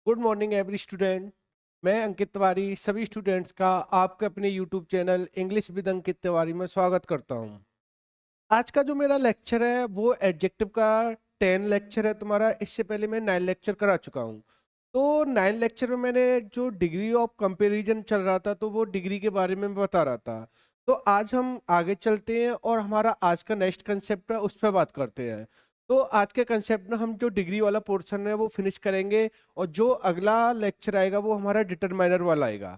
Good morning every student. मैं अंकित तिवारी सभी students का आपके अपने YouTube channel English with Ankit Tiwari में स्वागत करता हूं। आज का जो मेरा लेक्चर है वो एडजेक्टिव का 10 लेक्चर है तुम्हारा। इससे पहले मैं 9 लेक्चर करा चुका हूं। तो 9 लेक्चर में मैंने जो डिग्री ऑफ कंपैरिजन चल रहा था तो वो डिग्री के बारे में बता रहा था। तो आज हम आगे चलते हैं और हमारा आज का नेक्स्ट कंसेप्ट है उस पर बात करते हैं। तो आज के कंसेप्ट में हम जो डिग्री वाला पोर्शन है वो फिनिश करेंगे और जो अगला लेक्चर आएगा वो हमारा डिटरमाइनर वाला आएगा।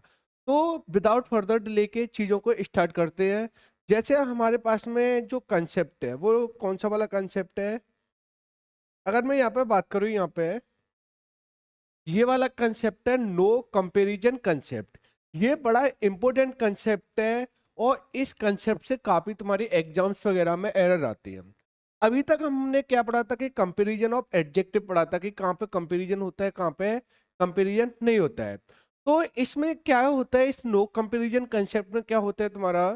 तो विदाउट फर्दर डिले के चीज़ों को स्टार्ट करते हैं। जैसे हमारे पास में जो कंसेप्ट है वो कौन सा वाला कंसेप्ट है। अगर मैं यहाँ पे बात करूँ, यहाँ पे ये वाला कंसेप्ट है नो कंपैरिजन कंसेप्ट। ये बड़ा इंपॉर्टेंट कंसेप्ट है और इस कंसेप्ट से काफी तुम्हारी एग्जाम्स वगैरह में एरर आती है। अभी तक हमने क्या पढ़ा था कि कंपैरिजन ऑफ एडजेक्टिव पढ़ा था कि कहाँ पे कंपैरिजन होता है कहाँ पे कंपैरिजन नहीं होता है। तो इसमें क्या होता है, इस नो कंपैरिजन कंसेप्ट में क्या होता है तुम्हारा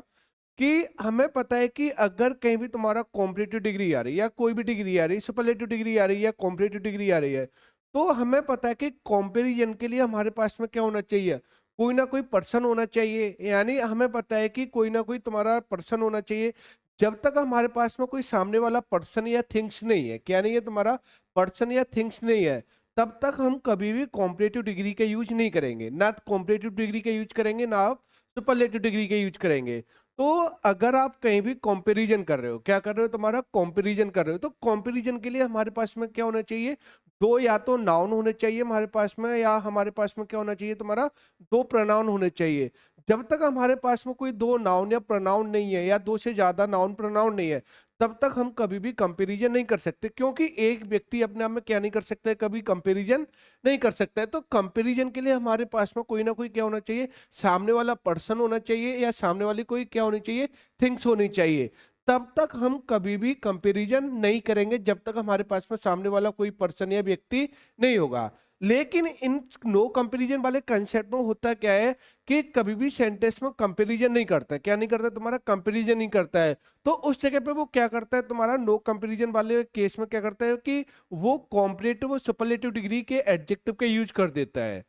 कि हमें पता है कि अगर कहीं भी तुम्हारा कॉम्पिटिटिव डिग्री आ रही है या कोई भी डिग्री आ रही है, सुपरलेटिव डिग्री आ रही है या कॉम्पिटिटिव डिग्री आ रही है, तो हमें पता है कि कंपैरिजन के लिए हमारे पास में क्या होना चाहिए, कोई ना कोई पर्सन होना चाहिए। यानी हमें पता है कि कोई ना कोई तुम्हारा पर्सन होना चाहिए। जब तक हमारे पास में कोई सामने वाला पर्सन या थिंग्स नहीं है, क्या नहीं है तुम्हारा, पर्सन या थिंग्स नहीं है, तब तक हम कभी भी कॉम्पिटिटिव डिग्री का यूज नहीं करेंगे। ना कॉम्पिटिटिव डिग्री का यूज करेंगे ना आप सुपरलेटिव डिग्री का यूज करेंगे। तो अगर आप कहीं भी कंपैरिजन कर रहे हो, क्या कर रहे हो, तुम्हारा कंपैरिजन कर रहे हो, तो कंपैरिजन के लिए हमारे पास में क्या होना चाहिए, दो या तो नाउन होने चाहिए हमारे पास में, या हमारे पास में क्या होना चाहिए तुम्हारा, दो प्रोनाउन होने चाहिए। जब तक हमारे पास में कोई दो नाउन या प्रोनाउन नहीं है या दो से ज्यादा नाउन प्रोनाउन नहीं है, तब तक हम कभी भी कंपैरिजन नहीं कर सकते, क्योंकि एक व्यक्ति अपने आप में क्या नहीं कर सकता है, कभी कंपैरिजन नहीं कर सकता है। तो कंपैरिजन के लिए हमारे पास में कोई ना कोई क्या होना चाहिए, सामने वाला पर्सन होना चाहिए या सामने वाली कोई क्या होनी चाहिए, थिंग्स होनी चाहिए। तब तक हम कभी भी कंपैरिजन नहीं करेंगे जब तक हमारे पास में सामने वाला कोई पर्सन या व्यक्ति नहीं होगा। लेकिन इन नो कंपैरिजन वाले कंसेप्ट में होता क्या है कि कभी भी सेंटेंस में कंपैरिजन नहीं करता है, क्या नहीं करता तुम्हारा, कंपैरिजन नहीं करता है। तो उस जगह पे वो क्या करता है तुम्हारा, नो कंपैरिजन वाले केस में क्या करता है कि वो कॉम्परेटिव और सुपरलेटिव डिग्री के एडजेक्टिव के यूज कर देता है।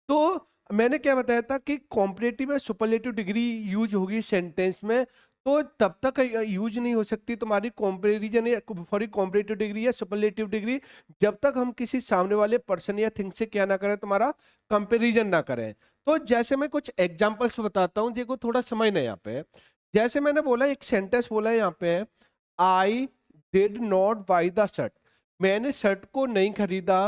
तो मैंने क्या बताया था कि कॉम्परेटिव या सुपरलेटिव डिग्री यूज होगी सेंटेंस में, तो तब तक यूज नहीं हो सकती तुम्हारी कंपैरिजन या सॉरी कॉम्परेटिव डिग्री या सुपरलेटिव डिग्री, जब तक हम किसी सामने वाले पर्सन या थिंग से क्या ना करें, तुम्हारा कंपैरिजन ना करें। तो जैसे मैं कुछ एग्जांपल्स बताता हूँ, देखो थोड़ा समझना है यहाँ पे। जैसे मैंने बोला, एक सेंटेंस बोला है यहाँ पे, I did not by the shirt, मैंने शर्ट को नहीं खरीदा,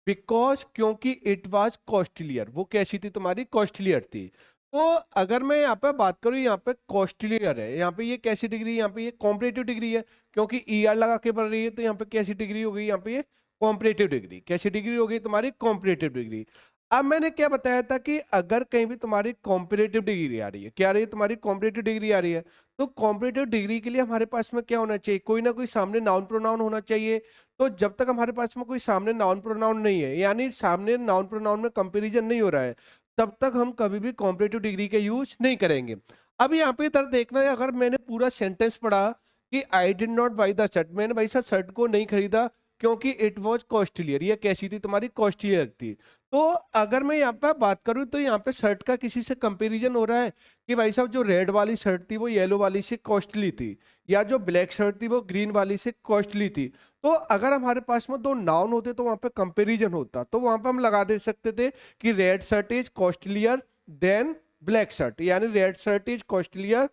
बिकॉज क्योंकि इट वॉज कॉस्टलियर, वो कैसी थी तुम्हारी, कॉस्टलियर थी। तो अगर मैं यहाँ पे बात करूँ, यहाँ पे कॉस्टलियर है, यहाँ पे ये कैसी डिग्री, यहाँ पे ये कॉम्परेटिव डिग्री है, क्योंकि ई आर लगा के बढ़ रही है, तो यहाँ पे कैसी डिग्री हो गई, यहाँ पे ये कॉम्परेटिव डिग्री, कैसी डिग्री हो गई तुम्हारी, कॉम्परेटिव डिग्री। अब मैंने क्या बताया था कि अगर कहीं भी तुम्हारी कॉम्परेटिव डिग्री आ रही है, क्या आ रही है तुम्हारी, कॉम्परेटिव डिग्री आ रही है, तो कॉम्परेटिव डिग्री के लिए हमारे पास में क्या होना चाहिए, कोई ना कोई सामने नाउन प्रोनाउन होना चाहिए। तो जब तक हमारे पास में कोई सामने नाउन प्रोनाउन नहीं है, यानी सामने नाउन प्रोनाउन में कंपैरिजन नहीं हो रहा है, तब तक हम कभी भी कॉम्परेटिव डिग्री के यूज नहीं करेंगे। अब यहाँ पे इधर देखना है, अगर मैंने पूरा सेंटेंस पढ़ा कि I did not by the shirt, मैंने भाई साहब शर्ट को नहीं खरीदा क्योंकि इट वॉज कॉस्टलियर, ये कैसी थी तुम्हारी, कॉस्टलियर थी। तो अगर मैं यहाँ पे बात करूँ तो यहाँ पे शर्ट का किसी से कंपैरिजन हो रहा है कि भाई साहब जो रेड वाली शर्ट थी वो येलो वाली से कॉस्टली थी, या जो ब्लैक शर्ट थी वो ग्रीन वाली से कॉस्टली थी। तो अगर हमारे पास में दो नाउन होते तो वहां पे कंपैरिजन होता, तो वहां पे हम लगा दे सकते थे कि red shirt is costlier than black shirt, यानी red shirt is costlier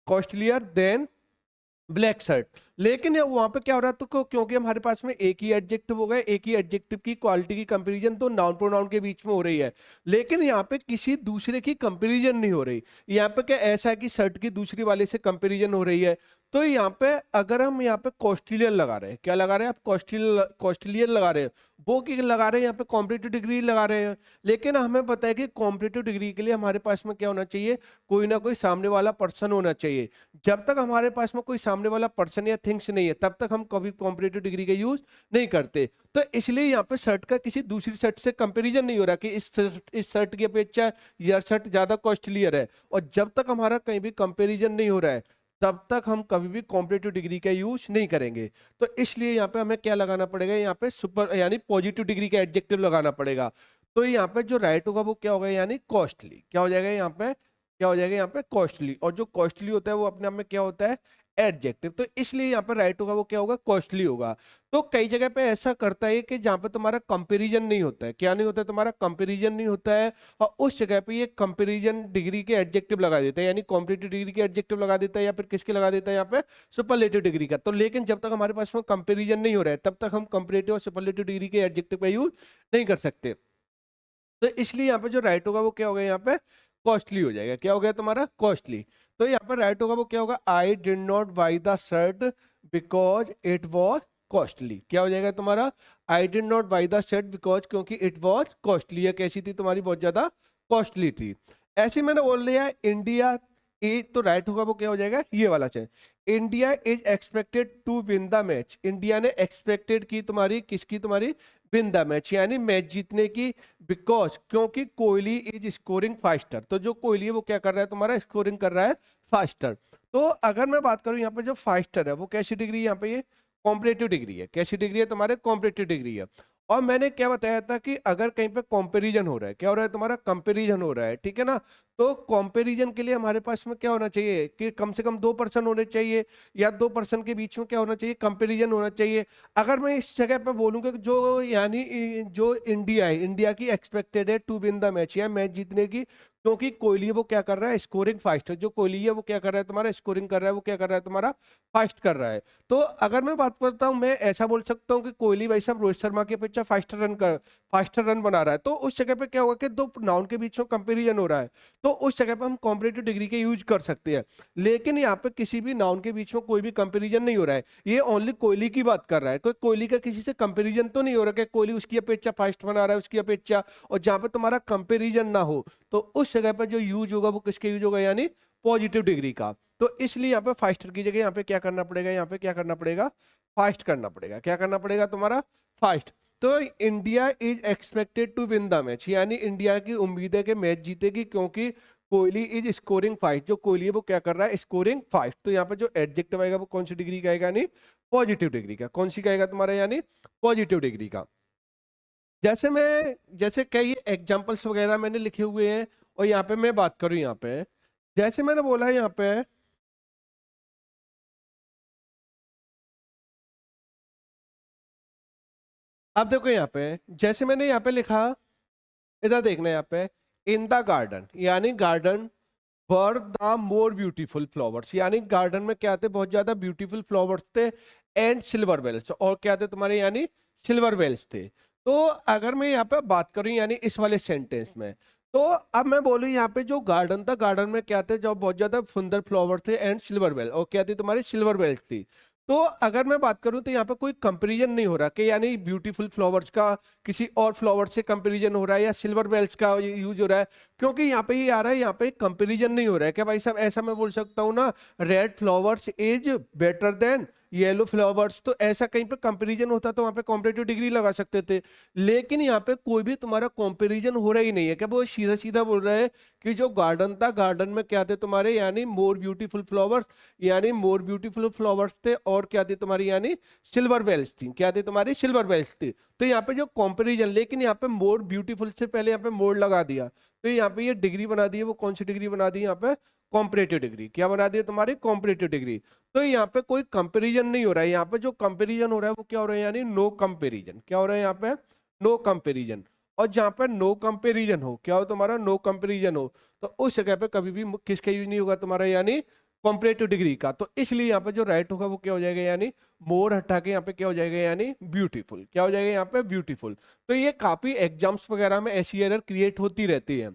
costlier than black shirt. लेकिन वहां पे क्या हो रहा है, तो क्योंकि हमारे पास में एक ही एडजेक्टिव हो गया, एक ही एडजेक्टिव की क्वालिटी की कंपैरिजन तो नाउन प्रोनाउन के बीच में हो रही है, लेकिन यहाँ पे किसी दूसरे की कंपैरिजन नहीं हो रही। यहाँ पे क्या ऐसा है कि शर्ट की दूसरी वाले से कंपैरिजन हो रही है। तो यहाँ पे अगर हम यहाँ पे कॉस्टिलियन लगा रहे हैं, क्या लगा रहे हैं आप, कॉस्टिलियन लगा रहे हैं, वो की लगा रहे हैं यहाँ पे कॉम्पिटिटिव डिग्री लगा रहे हैं। लेकिन हमें पता है कि कॉम्पिटिटिव डिग्री के लिए हमारे पास में क्या होना चाहिए, कोई ना कोई सामने वाला पर्सन होना चाहिए। जब तक हमारे पास में कोई सामने वाला पर्सन या थिंग्स नहीं है, तब तक हम कभी कॉम्पिटिटिव डिग्री का यूज नहीं करते। तो इसलिए यहाँ पे शर्ट का किसी दूसरी शर्ट से कंपैरिजन नहीं हो रहा कि इस शर्ट की अपेक्षा यह शर्ट ज्यादा कॉस्टलियर है। और जब तक हमारा कहीं भी कंपैरिजन नहीं हो रहा है, तब तक हम कभी भी कॉम्पिटिटिव डिग्री का यूज नहीं करेंगे। तो इसलिए यहाँ पे हमें क्या लगाना पड़ेगा, यहाँ पे सुपर यानी पॉजिटिव डिग्री का एडजेक्टिव लगाना पड़ेगा। तो यहाँ पे जो राइट होगा वो क्या होगा, यानी कॉस्टली। क्या हो जाएगा यहाँ पे, क्या हो जाएगा यहाँ पे, कॉस्टली। और जो कॉस्टली होता है वो अपने आप में क्या होता है, एडजेक्टिव। तो इसलिए यहाँ पर राइट होगा वो क्या होगा, कॉस्टली होगा। तो कई जगह पे ऐसा करता है कि जहाँ पे तुम्हारा कंपैरिजन नहीं होता है, क्या नहीं होता है, तुम्हारा कंपैरिजन नहीं होता है, और उस जगह पे ये कंपैरिजन डिग्री के एडजेक्टिव लगा देता है, यानी कॉम्पिटिटिव डिग्री के एडजेक्टिव लगा देता है, या फिर किसके लगा देता है यहाँ पे, सुपरलेटिव डिग्री का। तो लेकिन जब तक हमारे पास में कंपैरिजन नहीं हो रहा है तब तक हम कंपैरेटिव और सुपरलेटिव डिग्री के एडजेक्टिव का यूज नहीं कर सकते। तो इसलिए यहाँ पे जो राइट होगा वो क्या होगा, यहाँ पे कॉस्टली हो जाएगा। क्या हो गया तुम्हारा, कॉस्टली। तो यहाँ पर राइट होगा वो क्या होगा, I did not by the shirt because it was costly. क्या हो जाएगा तुम्हारा, I did not by the shirt because, क्योंकि इट वॉज कॉस्टली। या कैसी थी तुम्हारी, बहुत ज्यादा कॉस्टली थी। ऐसे मैंने बोल दिया इंडिया इज, तो राइट होगा वो क्या हो जाएगा, ये वाला चाहिए, India is expected to win the match. India ने एक्सपेक्टेड की तुम्हारी, किसकी, तुम्हारी विन द मैच, यानी मैच जीतने की। बिकॉज, क्योंकि कोहली इज स्कोरिंग फास्टर। तो जो कोहली है वो क्या कर रहा है तुम्हारा, स्कोरिंग कर रहा है फास्टर। तो अगर मैं बात करूं यहाँ पे जो फास्टर है वो कैसी डिग्री है, यहाँ पे ये कॉम्पिटिटिव डिग्री है। कैसी डिग्री है तुम्हारे, कॉम्पिटिटिव डिग्री है। और मैंने क्या बताया था कि अगर कहीं पे कंपैरिजन हो रहा है, क्या हो रहा है तुम्हारा, कंपैरिजन हो रहा है, ठीक है ना। तो कंपैरिजन के लिए हमारे पास में क्या होना चाहिए कि कम से कम 2% होने चाहिए, या 2% के बीच में क्या होना चाहिए, कंपैरिजन होना चाहिए। अगर मैं इस जगह पे बोलूंगा कि जो यानी जो इंडिया है, इंडिया की एक्सपेक्टेड है टू विन द मैच, या मैच जीतने की, क्योंकि कोहली वो क्या कर रहा है, स्कोरिंग फास्ट। जो कोहली है वो क्या कर रहा है तुम्हारा, स्कोरिंग कर रहा है, वो क्या कर रहा है तुम्हारा, फास्ट कर रहा है। तो अगर मैं बात करता हूँ, मैं ऐसा बोल सकता हूँ कि कोहली भाई साहब रोहित शर्मा की अपेक्षा फास्टर रन बना रहा है। तो उस जगह पे क्या होगा कि दो नाउन के बीच में कंपेरिजन हो रहा है, तो उस जगह पे हम कॉम्पिटिटिव डिग्री के यूज कर सकते हैं। लेकिन यहाँ पे किसी भी नाउन के बीच में कोई भी कंपेरिजन नहीं हो रहा है, ये ओनली कोहली की बात कर रहा है। कोई कोहली का किसी से कंपेरिजन तो नहीं हो रहा कि कोहली उसकी अपेक्षा फास्ट बना रहा है, उसकी अपेक्षा। और जहां पे तुम्हारा कंपेरिजन ना हो, तो उस जगह पर जो यूज होगा वो किसके यूज होगा, यानी पॉजिटिव डिग्री का। तो इसलिए यहाँ पे फास्टर की जगह यहाँ पे क्या करना पड़ेगा, यहाँ पे क्या करना पड़ेगा, फास्ट करना पड़ेगा। क्या करना पड़ेगा तुम्हारा, फास्ट। तो India is expected to win the match, यानी इंडिया की उम्मीद है कि मैच जीतेगी, क्योंकि कोहली इज स्कोरिंग फास्ट। जो कोहली है वो क्या कर रहा है, स्कोरिंग फास्ट। तो यहाँ पे जो एडजेक्टिव आएगा वो कौन सी डिग्री का आएगा, यानी पॉजिटिव डिग्री का। कौन सी का आएगा तुम्हारा, यानी पॉजिटिव डिग्री का। जैसे कई एग्जांपल्स वगैरह मैंने लिखे हुए हैं, और यहाँ पे मैं बात करूं, यहाँ पे जैसे मैंने बोला है, यहाँ पे अब देखो, यहाँ पे जैसे मैंने यहाँ पे लिखा, इधर देखना है यहाँ पे, इन द गार्डन, यानी garden were the more beautiful flowers, यानी गार्डन में क्या थे, बहुत ज्यादा ब्यूटीफुल फ्लावर्स थे। एंड सिल्वर वेल्स, और क्या थे तुम्हारे, यानी सिल्वर वेल्स थे। तो अगर मैं यहाँ पे बात करूं, यानी इस वाले सेंटेंस में, तो अब मैं बोलूं यहाँ पे जो गार्डन था, गार्डन में क्या थे, जो बहुत ज्यादा सुंदर फ्लावर थे, एंड सिल्वर वेल, और क्या थी तुम्हारी, सिल्वर वेल्स थी। तो अगर मैं बात करूं तो यहाँ पे कोई कंपैरिजन नहीं हो रहा कि यानी ब्यूटीफुल फ्लावर्स का किसी और फ्लावर से कंपैरिजन हो रहा है, या सिल्वर वेल्स का यूज हो रहा है, क्योंकि यहाँ पे ये आ रहा है, यहाँ पे कंपैरिजन नहीं हो रहा है। क्या भाई साहब, ऐसा मैं बोल सकता हूँ ना, red flowers is better than yellow flowers. तो ऐसा कहीं पे कंपैरिजन होता तो वहां पे कॉम्पिटिटिव डिग्री लगा सकते थे। लेकिन यहाँ पे कोई भी तुम्हारा कंपैरिजन हो रहा ही नहीं है। क्या वो सीधा सीधा बोल रहा है कि जो गार्डन था, गार्डन में क्या थे तुम्हारे, यानी मोर ब्यूटीफुल फ्लावर्स, यानी मोर ब्यूटीफुल फ्लावर्स थे, और क्या थी तुम्हारी, यानी सिल्वर वेल्स थी। क्या थी तुम्हारी, सिल्वर वेल्स थी। तो यहाँ पे जो कंपैरिजन, लेकिन यहाँ पे मोर ब्यूटीफुल से पहले यहाँ पे मोर लगा दिया, तो यहाँ पे ये डिग्री बना दी है, वो कौन सी डिग्री बना दी यहाँ पे, कॉम्परेटिव डिग्री। क्या बना दी है तुम्हारी, कॉम्परेटिव डिग्री। तो यहाँ पे कोई कंपैरिजन नहीं हो रहा है, यहाँ पे जो कंपैरिजन हो रहा है वो क्या हो रहा है, यानी नो कंपैरिजन। क्या हो रहा है यहाँ पे, नो कंपैरिजन। और जहाँ पे नो कंपैरिजन हो, क्या हो तुम्हारा, नो कंपैरिजन हो, तो उस जगह पे कभी भी किसका यूज नहीं होगा तुम्हारा, यानी कॉम्परेटिव डिग्री का। तो इसलिए यहाँ पे जो राइट होगा वो क्या हो जाएगा, यानी मोर हटा के यहाँ पे क्या हो जाएगा, यानी ब्यूटीफुल। क्या हो जाएगा यहाँ पे, ब्यूटीफुल। तो ये काफी एग्जाम्स वगैरह में ऐसी एरर क्रिएट होती रहती है।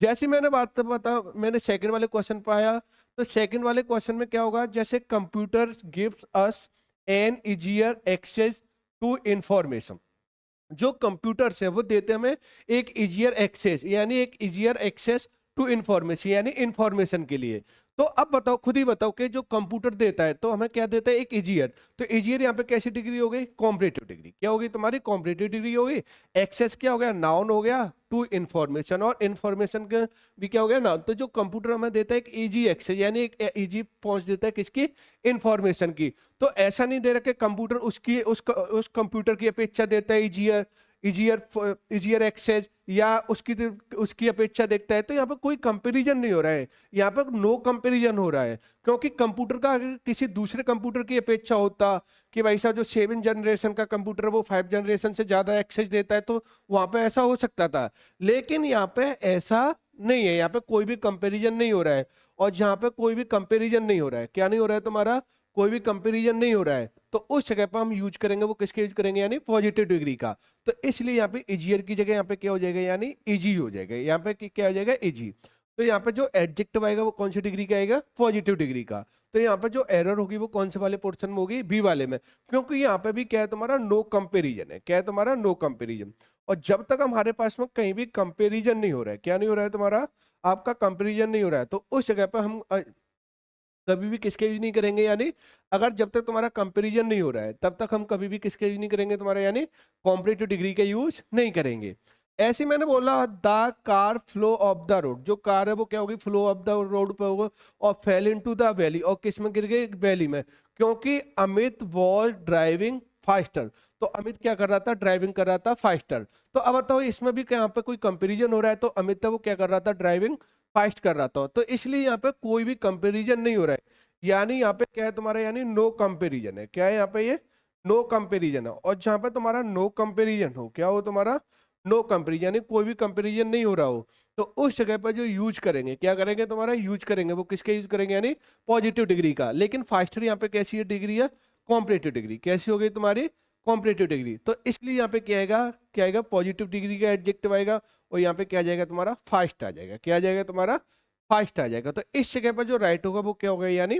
जैसे मैंने बात बता, मैंने सेकंड वाले क्वेश्चन पे आया, तो सेकंड वाले क्वेश्चन में क्या होगा, जैसे computer gives us an easier access to information. जो कंप्यूटर्स है वो देते हमें एक इजियर एक्सेस, यानी एक इजियर एक्सेस टू इंफॉर्मेशन, यानी इंफॉर्मेशन के लिए। तो अब बताओ, खुद ही बताओ कि जो कंप्यूटर देता है तो हमें क्या देता है, एक इजियर। तो इजियर यहाँ पे कैसी डिग्री हो गई, कॉम्परेटिव डिग्री। क्या होगी तुम्हारी, कॉम्परेटिव डिग्री होगी। एक्सेस क्या हो गया, नाउन हो गया टू इंफॉर्मेशन, और इंफॉर्मेशन का भी क्या हो गया, नाउन। तो जो कंप्यूटर हमें देता है एक इजी एक्सेस, यानी एक इजी पहुंच देता है किसकी, इंफॉर्मेशन की। तो ऐसा नहीं दे रहा कि कंप्यूटर उस कंप्यूटर की अपेक्षा देता है इजियर इजियर एक्सेस, या उसकी अपेक्षा देखता है। तो यहाँ पर कोई कंपैरिजन नहीं हो रहा है, यहाँ पर नो कंपैरिजन हो रहा है। क्योंकि कंप्यूटर का अगर किसी दूसरे कंप्यूटर की अपेक्षा होता कि भाई साहब जो 7 जनरेशन का कंप्यूटर है वो 5 जनरेशन से ज्यादा एक्सेस देता है, तो वहां पे ऐसा हो सकता था। लेकिन यहाँ पे ऐसा नहीं है, यहाँ पे कोई भी कंपैरिजन नहीं हो रहा है। और जहाँ पे कोई भी कंपैरिजन नहीं हो रहा है, क्या नहीं हो रहा है तुम्हारा, कोई भी कंपैरिजन नहीं हो रहा है, तो उस जगह पर हम यूज करेंगे वो किसके यूज करेंगे, यानी पॉजिटिव डिग्री का। तो इसलिए यहाँ पे इजियर की जगह यहाँ पे क्या हो जाएगा, यानी इजी हो जाएगा। यहाँ पे क्या हो जाएगा, इजी। तो यहाँ पे जो एडजेक्टिव आएगा वो कौन सी डिग्री का आएगा, पॉजिटिव डिग्री का। तो यहाँ पे जो एरर होगी वो कौन से वाले पोर्शन में होगी, बी वाले में। क्योंकि यहाँ पे भी क्या है तुम्हारा, नो कंपेरिजन है। क्या है तुम्हारा, नो कंपेरिजन। और जब तक हमारे पास में कहीं भी कंपेरिजन नहीं हो रहा है, क्या नहीं हो रहा है तुम्हारा, आपका कंपेरिजन नहीं हो रहा है, तो उस जगह पर हम कभी भी किसके यूज नहीं करेंगे, यानी अगर जब तक तुम्हारा कंपैरिजन नहीं हो रहा है तब तक हम कभी भी किसके यूज नहीं करेंगे तुम्हारा, यानी कॉम्परेटिव डिग्री के यूज नहीं करेंगे। ऐसे मैंने बोला the car flow of the road, जो कार है वो क्या होगी, फ्लो ऑफ द रोड पे होगा, और फेल इनटू द वैली, और किस में गिर गए, वैली में। क्योंकि अमित वॉज ड्राइविंग फास्टर, तो अमित क्या कर रहा था, ड्राइविंग कर रहा था फास्टर। तो अब बताओ इसमें भी यहाँ पे कोई कंपेरिजन हो रहा है, तो अमित था वो क्या कर रहा था, ड्राइविंग फास्ट कर रहा था। तो इसलिए यहाँ पे कोई भी कंपैरिजन नहीं हो रहा है, यानी यहाँ पे क्या है तुम्हारा, यानी नो कंपैरिजन है। क्या है यहाँ पे, ये नो कंपैरिजन है। और जहां पे तुम्हारा नो कंपैरिजन हो, क्या हो तुम्हारा, नो कंपैरिजन, यानी कोई भी कंपैरिजन नहीं हो रहा हो, तो उस जगह पर जो यूज करेंगे, क्या करेंगे तुम्हारा, यूज करेंगे वो किसके यूज करेंगे, यानी पॉजिटिव डिग्री का। लेकिन फास्टर यहाँ पे कैसी है डिग्री है, कॉम्परेटिव डिग्री। कैसी हो गई तुम्हारी, कॉम्परेटिव डिग्री। तो इसलिए यहाँ पे क्या आएगा, पॉजिटिव डिग्री का एडजेक्टिव आएगा, और यहाँ पे क्या आ जाएगा तुम्हारा, फास्ट आ जाएगा। क्या आ जाएगा तुम्हारा, फास्ट आ जाएगा। तो इस जगह पर जो राइट होगा वो क्या होगा, यानी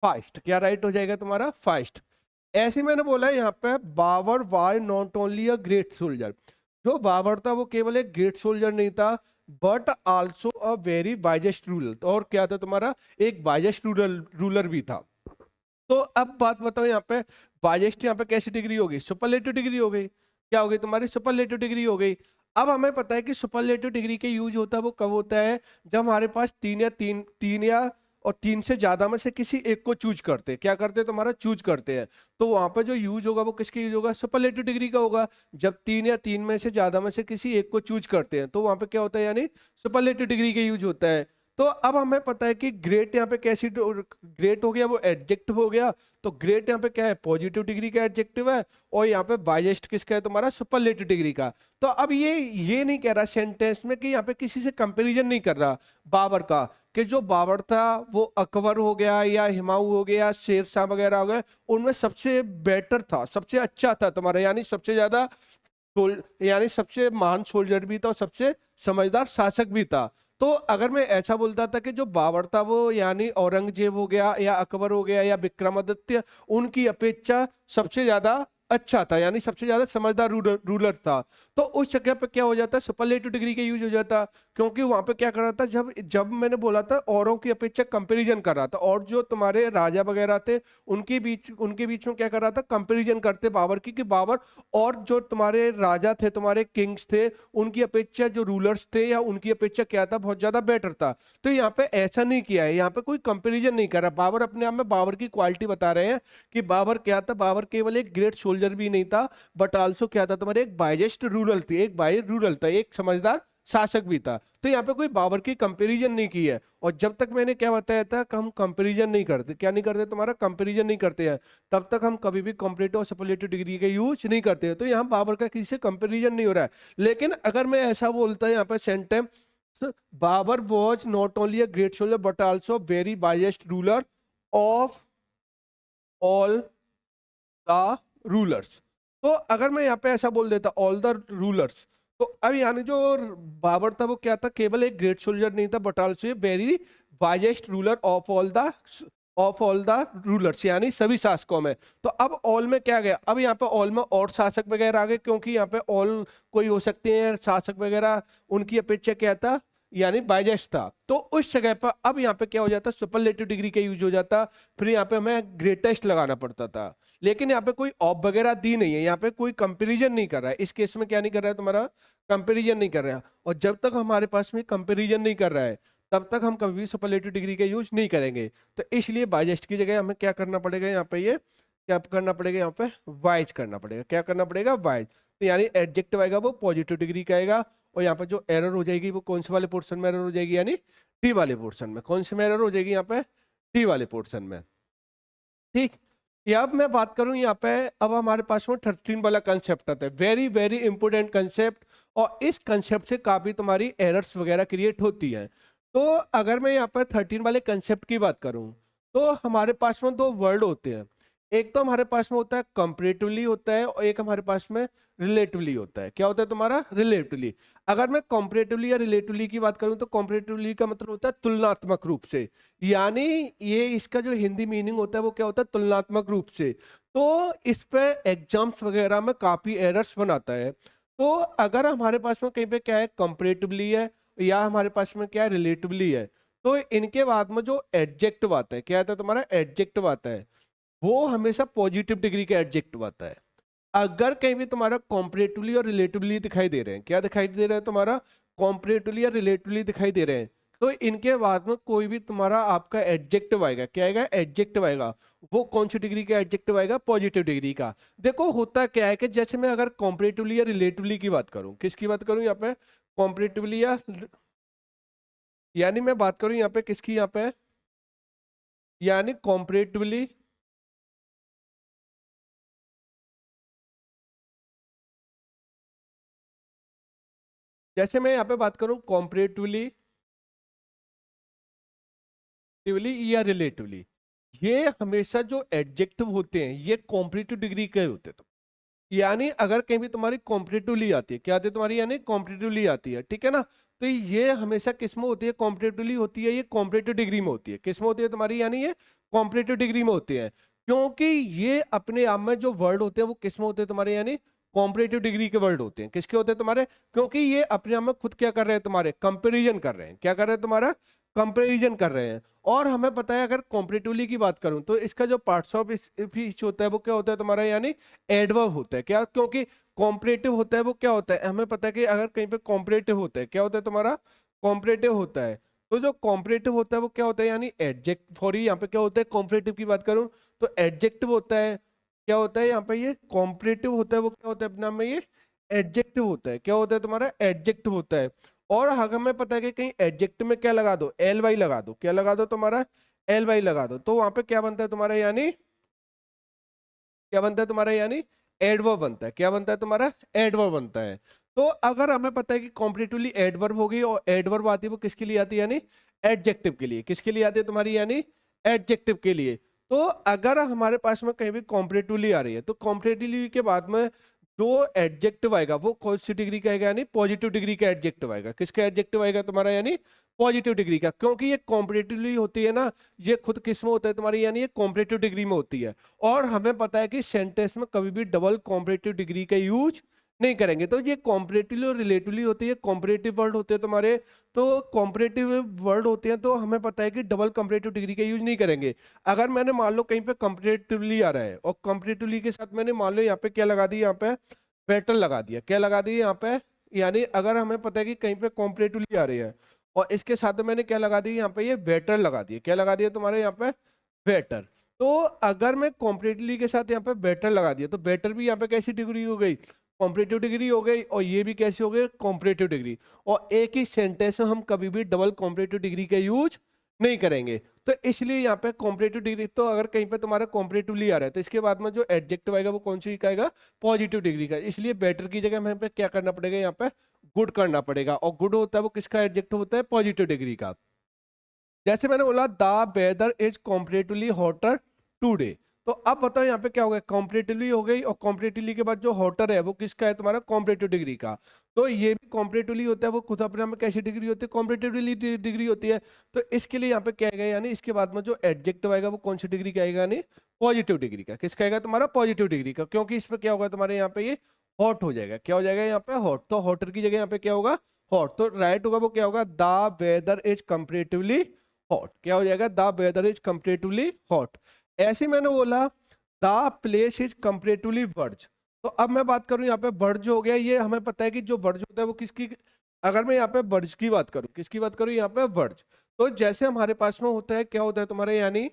फास्ट। क्या राइट हो जाएगा तुम्हारा, फास्ट। ऐसे मैंने बोला है यहाँ पे, Babar was not only a great soldier, जो बाबर था वो केवल एक ग्रेट सोल्जर नहीं था, but also a very wisest ruler. और क्या था तुम्हारा, एक वाइजेस्ट रूलर भी था। तो अब बात बताओ यहाँ पे, वाइजेस्ट यहाँ पे कैसी डिग्री होगी, सुपरलेटिव डिग्री हो गई। क्या हो गई तुम्हारी, सुपरलेटिव डिग्री हो गई। अब हमें पता है कि सुपरलेटिव डिग्री के यूज होता है वो कब होता है, जब हमारे पास तीन या और तीन से ज्यादा में से किसी एक को चूज करते हैं। क्या करते हैं तुम्हारा, चूज करते हैं। तो वहां पर जो यूज होगा वो किसके यूज होगा, सुपरलेटिव डिग्री का होगा। जब तीन या तीन में से ज्यादा में से किसी एक को चूज करते हैं तो वहां पे क्या होता है, यानी सुपरलेटिव डिग्री के यूज होता है। तो अब हमें पता है कि ग्रेट यहाँ पे कैसी, ग्रेट हो गया वो एडजेक्टिव हो गया। तो ग्रेट यहाँ पे क्या है, पॉजिटिव डिग्री का एडजेक्टिव है, और यहाँ पे वाइजेस्ट किसका है तुम्हारा, सुपरलेटिव डिग्री का। तो अब ये नहीं कह रहा सेंटेंस में कि यहाँ पे किसी से कंपैरिजन नहीं कर रहा बाबर का, कि जो बाबर था वो अकबर हो गया या हुमायूं हो गया, शेर शाह वगैरह हो गए, उनमें सबसे बेटर था, सबसे अच्छा था तुम्हारा, यानी सबसे ज्यादा यानी सबसे महान सोल्जर भी था और सबसे समझदार शासक भी था। तो अगर मैं ऐसा बोलता था कि जो बाबर था वो यानी औरंगजेब हो गया या अकबर हो गया या विक्रमादित्य, उनकी अपेक्षा सबसे ज्यादा अच्छा था, यानी सबसे ज्यादा समझदार रूलर था, तो उस जगह पे क्या हो जाता, सुपरलेटिव डिग्री का यूज हो जाता। क्योंकि वहां पे क्या कर रहा था, जब जब मैंने बोला था औरों की अपेक्षा कंपैरिजन कर रहा था, और जो तुम्हारे राजा वगैरह थे उनके बीच में क्या कर रहा था, कंपैरिजन करते बाबर की, कि बाबर और जो तुम्हारे राजा थे, तुम्हारे किंग्स थे, उनकी अपेक्षा जो रूलर्स थे या उनकी अपेक्षा क्या था, बहुत ज्यादा बेटर था। तो यहाँ पे ऐसा नहीं किया है, यहाँ पे कोई कंपैरिजन नहीं कर रहा। बाबर अपने आप में बाबर की क्वालिटी बता रहे हैं कि बाबर क्या था, बाबर केवल एक ग्रेट सोल्जर भी नहीं था, बट आल्सो क्या था तुम्हारे, एक बाइजेस्ट रूरल थी, एक बाई रूरल था, एक समझदार शासक भी था। तो यहाँ पे कोई बाबर की कंपैरिजन नहीं की है। और जब तक मैंने क्या बताया था कि हम कंपैरिजन नहीं करते, क्या नहीं करते तुम्हारा, कंपैरिजन नहीं करते हैं, तब तक हम कभी भी कंपैरेटिव और सुपरलेटिव डिग्री के यूज नहीं करते हैं। तो यहाँ बाबर का किसी से कंपैरिजन नहीं हो रहा है। लेकिन अगर मैं ऐसा बोलता है यहाँ पे sentence, Babur was not only a great soldier but also very wisest ruler of all the rulers. तो अगर मैं यहाँ पे ऐसा बोल देता ऑल द रूलर्स, तो अब यानी जो बाबर था वो क्या था, केवल एक ग्रेट सोल्जर नहीं था but also very wisest ruler of all the rulers, यानी सभी शासकों में। तो अब ऑल में क्या गया, अब यहाँ पे ऑल में और शासक वगैरह आ गए, क्योंकि यहाँ पे ऑल कोई हो सकते हैं शासक वगैरह, उनकी अपेक्षा क्या था, यानी बाइजेस्ट था, तो उस जगह पर अब यहाँ पे क्या हो जाता, सुपरलेटिव डिग्री का यूज हो जाता, फिर यहाँ पे हमें ग्रेटेस्ट लगाना पड़ता था। लेकिन यहाँ पे कोई ऑफ वगैरह दी नहीं है, यहाँ पे कोई कंपैरिजन नहीं कर रहा है, इस केस में क्या नहीं कर रहा है, तुम्हारा कंपैरिजन नहीं कर रहा है। और जब तक हमारे पास में कंपैरिजन नहीं कर रहा है तब तक हम कभी भी सुपरलेटिव डिग्री का यूज नहीं करेंगे। तो इसलिए बाइजेस्ट की जगह हमें क्या करना पड़ेगा, यहाँ पे ये क्या करना पड़ेगा, यहाँ पे वाइज करना पड़ेगा। क्या करना पड़ेगा, वाइज। तो यानी एडजेक्टिव आएगा वो पॉजिटिव डिग्री का आएगा, और यहाँ पे जो एरर हो जाएगी वो कौन से वाले पोर्शन में एरर हो जाएगी, यानी टी वाले पोर्शन में। कौन से में एरर हो जाएगी, यहाँ पे टी वाले पोर्शन में। ठीक, ये अब मैं बात करूं यहाँ पे, अब हमारे पास में 13 वाला कंसेप्ट आता है, वेरी वेरी इंपॉर्टेंट कंसेप्ट, और इस कंसेप्ट से काफी तुम्हारी एरर्स वगैरह क्रिएट होती हैं। तो अगर मैं यहाँ पर 13 वाले कंसेप्ट की बात करूं, तो हमारे पास में दो वर्ड होते हैं, एक तो हमारे पास में होता है कंपैरेटिवली होता है, और एक हमारे पास में रिलेटिवली होता है। क्या होता है तुम्हारा, रिलेटिवली। अगर मैं कंपैरेटिवली या रिलेटिवली की बात करूं तो कंपैरेटिवली का मतलब होता है तुलनात्मक रूप से, यानी ये इसका जो हिंदी मीनिंग होता है वो क्या होता है, तुलनात्मक रूप से। तो इस पे एग्जाम्स वगैरह में काफी एरर्स बनाता है। तो अगर हमारे पास में कहीं पे क्या है, कंपैरेटिवली है, या हमारे पास में क्या है, रिलेटिवली है, तो इनके बाद में जो एडजेक्टिव आता है, क्या आता है तुम्हारा, एडजेक्टिव आता है, वो हमेशा पॉजिटिव डिग्री का एडजेक्टिव आता है। अगर कहीं भी तुम्हारा कॉम्परेटिवली और रिलेटिवली दिखाई दे रहे हैं, क्या दिखाई दे रहा है तुम्हारा, कॉम्परेटिवली या रिलेटिवली दिखाई दे रहे हैं, तो इनके बाद में कोई भी तुम्हारा आपका एडजेक्टिव आएगा, क्या आएगा, एडजेक्टिव आएगा, वो कौन सी डिग्री का एडजेक्टिव आएगा, पॉजिटिव डिग्री का। देखो होता क्या है कि जैसे मैं अगर कॉम्परेटिवली या रिलेटिवली की बात करूं, किसकी बात करूं यहाँ पे, कॉम्परेटिवली या यानी मैं बात करूं यहाँ पे किसकी, यहाँ पे यानी कॉम्परेटिवली, जैसे मैं यहाँ पे बात करूं कॉम्परेटिवली या रिलेटिवली, ये हमेशा जो एडजेक्टिव होते हैं ये कॉम्परेटिव डिग्री के होते हैं। तो यानी अगर कहीं भी तुम्हारी कॉम्परेटिवली आती है, क्या आती है तुम्हारी, यानी कॉम्परेटिवली आती है, ठीक है ना, तो ये हमेशा किस में होती है, कॉम्परेटिवली होती है, ये कॉम्परेटिव डिग्री में होती है। किस में होती है तुम्हारी, यानी ये कॉम्परेटिव डिग्री में होती है, क्योंकि ये अपने आप में जो वर्ड होते हैं वो किस में होते हैं तुम्हारे, यानी कॉम्परेटिव डिग्री के वर्ड होते हैं। किसके होते हैं तुम्हारे, क्योंकि ये अपने आप में खुद क्या कर रहे हैं तुम्हारे, कंपेरिजन कर रहे हैं। क्या कर रहे हैं तुम्हारा, कंपेरिजन कर रहे हैं। और हमें पता है अगर कॉम्परेटिवली की बात करूं तो इसका जो पार्ट्स ऑफ स्पीच होता है वो क्या होता है तुम्हारा, यानी एडवर्ब होता है। क्या, क्योंकि कॉम्परेटिव होता है वो क्या होता है, हमें पता है कि अगर कहीं पे कॉम्परेटिव होता है, क्या होता है तुम्हारा, कॉम्परेटिव होता है। तो जो कॉम्परेटिव होता है वो क्या होता है, यानी एडजेक्ट सॉरी यहाँ पे क्या होता है, कॉम्परेटिव की बात करूं तो एडजेक्टिव होता है। क्या होता है यहाँ पे, ये कॉम्परेटिव होता है वो क्या होता है अपने आप में, ये एडजेक्टिव होता है। क्या होता है तुम्हारा, एडजेक्टिव होता है। और अगर हमें पता है कि कहीं एडजेक्टिव में क्या लगा दो, एल वाई लगा दो, क्या लगा दो तुम्हारा, एल वाई लगा दो, तो वहां पे क्या बनता है तुम्हारा, यानी क्या बनता है तुम्हारा, यानी एडवर्ब बनता है। क्या बनता है तुम्हारा, एडवर्ब बनता है। तो अगर हमें पता है कि कॉम्परेटिवली एडवर्ब होगी, और एडवर्ब आती है वो किसके लिए आती है, यानी एडजेक्टिव के लिए। किसके लिए आती है तुम्हारी, यानी एडजेक्टिव के लिए। तो अगर हमारे पास में कहीं भी कॉम्परेटिवली आ रही है तो कॉम्परेटिवली के बाद में जो एडजेक्टिव आएगा वो कौन सी डिग्री का आएगा, यानी पॉजिटिव डिग्री का एडजेक्टिव आएगा। किसका एडजेक्टिव आएगा तुम्हारा, यानी पॉजिटिव डिग्री का, क्योंकि ये कॉम्परेटिवली होती है ना, ये खुद किस में होता है तुम्हारी, यानी ये कॉम्परेटिव डिग्री में होती है। और हमें पता है कि सेंटेंस में कभी भी डबल कॉम्परेटिव डिग्री का यूज नहीं करेंगे। तो ये कॉम्परेटिवली और रिलेटिवली होती है, कॉम्परेटिव वर्ड होते हैं तुम्हारे, तो कॉम्परेटिव वर्ड होते हैं तो हमें पता है कि डबल कॉम्परेटिव डिग्री का यूज नहीं करेंगे। अगर मैंने मान लो कहीं पे कंपैरेटिवली आ रहा है और कंपैरेटिवली के साथ मैंने मान लो यहाँ पे क्या लगा दी, यहाँ पे बेटर लगा दिया, क्या लगा दिया यहाँ पे, यानी अगर हमें पता है कि कहीं पे कॉम्परेटिवली आ रही है और इसके साथ में मैंने क्या लगा दी, यहाँ पे ये बेटर लगा दिया, क्या लगा दिया तुम्हारे यहाँ पे, बेटर। तो अगर मैं कॉम्परेटिवली के साथ यहाँ पे बेटर लगा दिया तो बेटर भी यहाँ पे कैसी डिग्री हो गई, कॉम्परेटिव डिग्री हो गई, और ये भी कैसी हो गई, कॉम्परेटिव डिग्री। और एक ही सेंटेंस में हम कभी भी डबल कॉम्परेटिव डिग्री का यूज नहीं करेंगे। तो इसलिए यहाँ पे कॉम्परेटिव डिग्री, तो अगर कहीं पे तुम्हारा कॉम्परेटिवली आ रहा है तो इसके बाद में जो एडजेक्टिव आएगा वो कौन सी का आएगा, पॉजिटिव डिग्री का। इसलिए बेटर की जगह हमें पे क्या करना पड़ेगा, यहाँ पे गुड करना पड़ेगा। और गुड होता है वो किसका एडजेक्टिव होता है, पॉजिटिव डिग्री का। जैसे मैंने बोला the weather is comparatively hotter today, तो अब बताओ यहाँ पे क्या हो गया, कॉम्परेटिवली हो गई, और कॉम्परेटिवली के बाद जो हॉटर है वो किसका है तुम्हारा, कॉम्परेटिव डिग्री का। तो ये भी कॉम्परेटिवली होता है, वो खुद अपने आप में कैसी डिग्री होती है, कॉम्परेटिवली डिग्री होती है। तो इसके लिए यहाँ पे क्या आएगा, यानी इसके बाद में जो एडजेक्टिव आएगा वो कौन सी डिग्री का आएगा, यानी पॉजिटिव डिग्री का। किसका आएगा तुम्हारा, पॉजिटिव डिग्री का, क्योंकि इस पे क्या होगा तुम्हारे यहाँ पे ये हॉट हो जाएगा। क्या हो जाएगा यहाँ पे, हॉट। तो हॉटर की जगह यहाँ पे क्या होगा, हॉट, तो राइट होगा वो क्या होगा, the weather is comparatively hot. क्या हो जाएगा, the weather is comparatively hot. ऐसे मैंने बोला the place is comparatively worse. तो अब मैं बात करूं यहाँ पे वर्ज हो गया, ये हमें पता है कि जो वर्ज होता है वो किसकी, अगर मैं यहाँ पे वर्ज की बात करूं, किसकी बात करूं यहाँ पे वर्ज, तो जैसे हमारे पास में होता है, क्या होता है तुम्हारे, यानी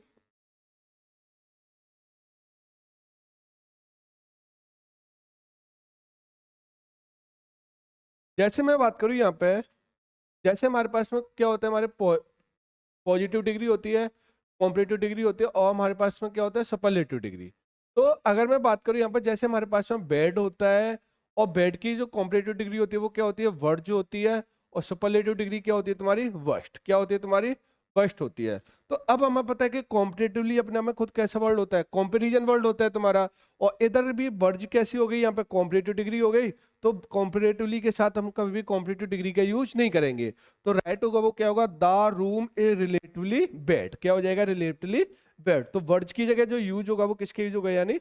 जैसे मैं बात करूं यहाँ पे, जैसे हमारे पास में क्या होता है, हमारे पॉजिटिव डिग्री होती है, कॉम्परेटिव डिग्री होती है, और हमारे पास में क्या होता है, सुपरलेटिव डिग्री। तो अगर मैं बात करूं यहाँ पर, जैसे हमारे पास में बेड होता है, और बेड की जो कॉम्परेटिव डिग्री होती है वो क्या होती है, वर्ज होती है, और सुपरलेटिव डिग्री क्या होती है तुम्हारी, वर्स्ट। क्या होती है तुम्हारी, वर्स्ट होती है। तो अब हमें पता है कि कॉम्परेटिवली अपने में खुद कैसा वर्ड होता है, कंपैरिजन वर्ड होता है तुम्हारा, और इधर भी वर्ज कैसी हो गई, यहाँ पे कॉम्परेटिव डिग्री हो गई, तो कॉम्परेटिवली के साथ हम कभी भी कॉम्परेटिव डिग्री का यूज नहीं करेंगे। तो राइट होगा वो क्या होगा, the room is relatively bed. क्या हो जाएगा, रिलेटिवली बेड। तो वर्ड्स की जगह जो यूज होगा वो किसके यूज होगा, यानी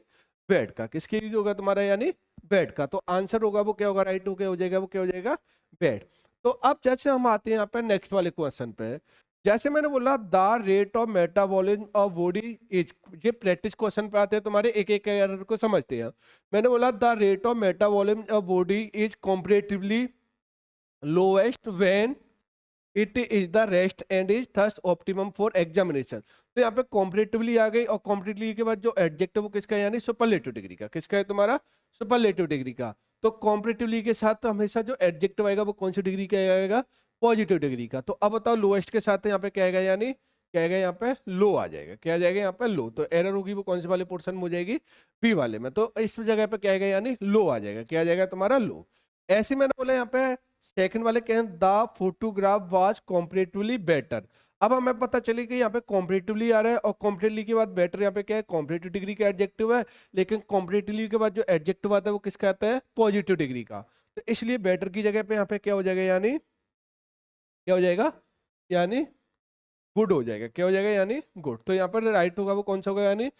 बेड का। किसके यूज होगा तुम्हारा, यानी बेड का। तो आंसर होगा वो क्या होगा, राइट हो जाएगा वो क्या हो जाएगा, बेड। तो अब जैसे हम आते हैं यहाँ पे नेक्स्ट वाले क्वेश्चन पे, जैसे मैंने बोला the rate of metabolism of body is, ये प्रैक्टिस क्वेश्चन पे आते हैं तुम्हारे, एक एक एरर को समझते हैं। मैंने बोला the rate of metabolism of body is comparatively lowest when it is the rest and is thus optimum for examination. तो यहाँ पे कॉम्परेटिवली आ गई, और कॉम्परेटिवली के बाद जो एडजेक्टिव वो किसका है, यानी सुपरलेटिव डिग्री का। किसका है तुम्हारा, सुपरलेटिव डिग्री का। तो कॉम्परेटिवली के साथ तो हमेशा जो एडजेक्टिव आएगा वो कौन सी डिग्री का आएगा, पॉजिटिव डिग्री का। तो अब बताओ लोएस्ट के साथ यहाँ पे क्या आएगा, यानी क्या आएगा, यहाँ पे लो आ जाएगा। क्या आ जाएगा यहाँ पे, लो। तो एरर होगी वो कौन से वाले पोर्शन में हो जाएगी, बी वाले में। तो इस जगह पे क्या आएगा, यानी लो आ जाएगा। क्या आ जाएगा तुम्हारा, लो। ऐसे मैंने बोला यहाँ पे सेकंड वाले क्या है, the photograph was comparatively better. अब हमें पता चले कि यहाँ पे कॉम्परेटिवली आ रहा है, और कॉम्परेटिवली के बाद बेटर यहाँ पे क्या है, कॉम्परेटिव डिग्री का एडजेक्टिव है, लेकिन कॉम्परेटिवली के बाद जो एडजेक्टिव आता है वो किसका आता है, पॉजिटिव डिग्री का। तो इसलिए बेटर की जगह पे यहाँ पे क्या हो जाएगा, यानी क्या हो जाएगा, यानी गुड हो जाएगा। क्या हो जाएगा, यानी गुड। तो यहाँ पर राइट होगा वो कौन सा होगा, यानी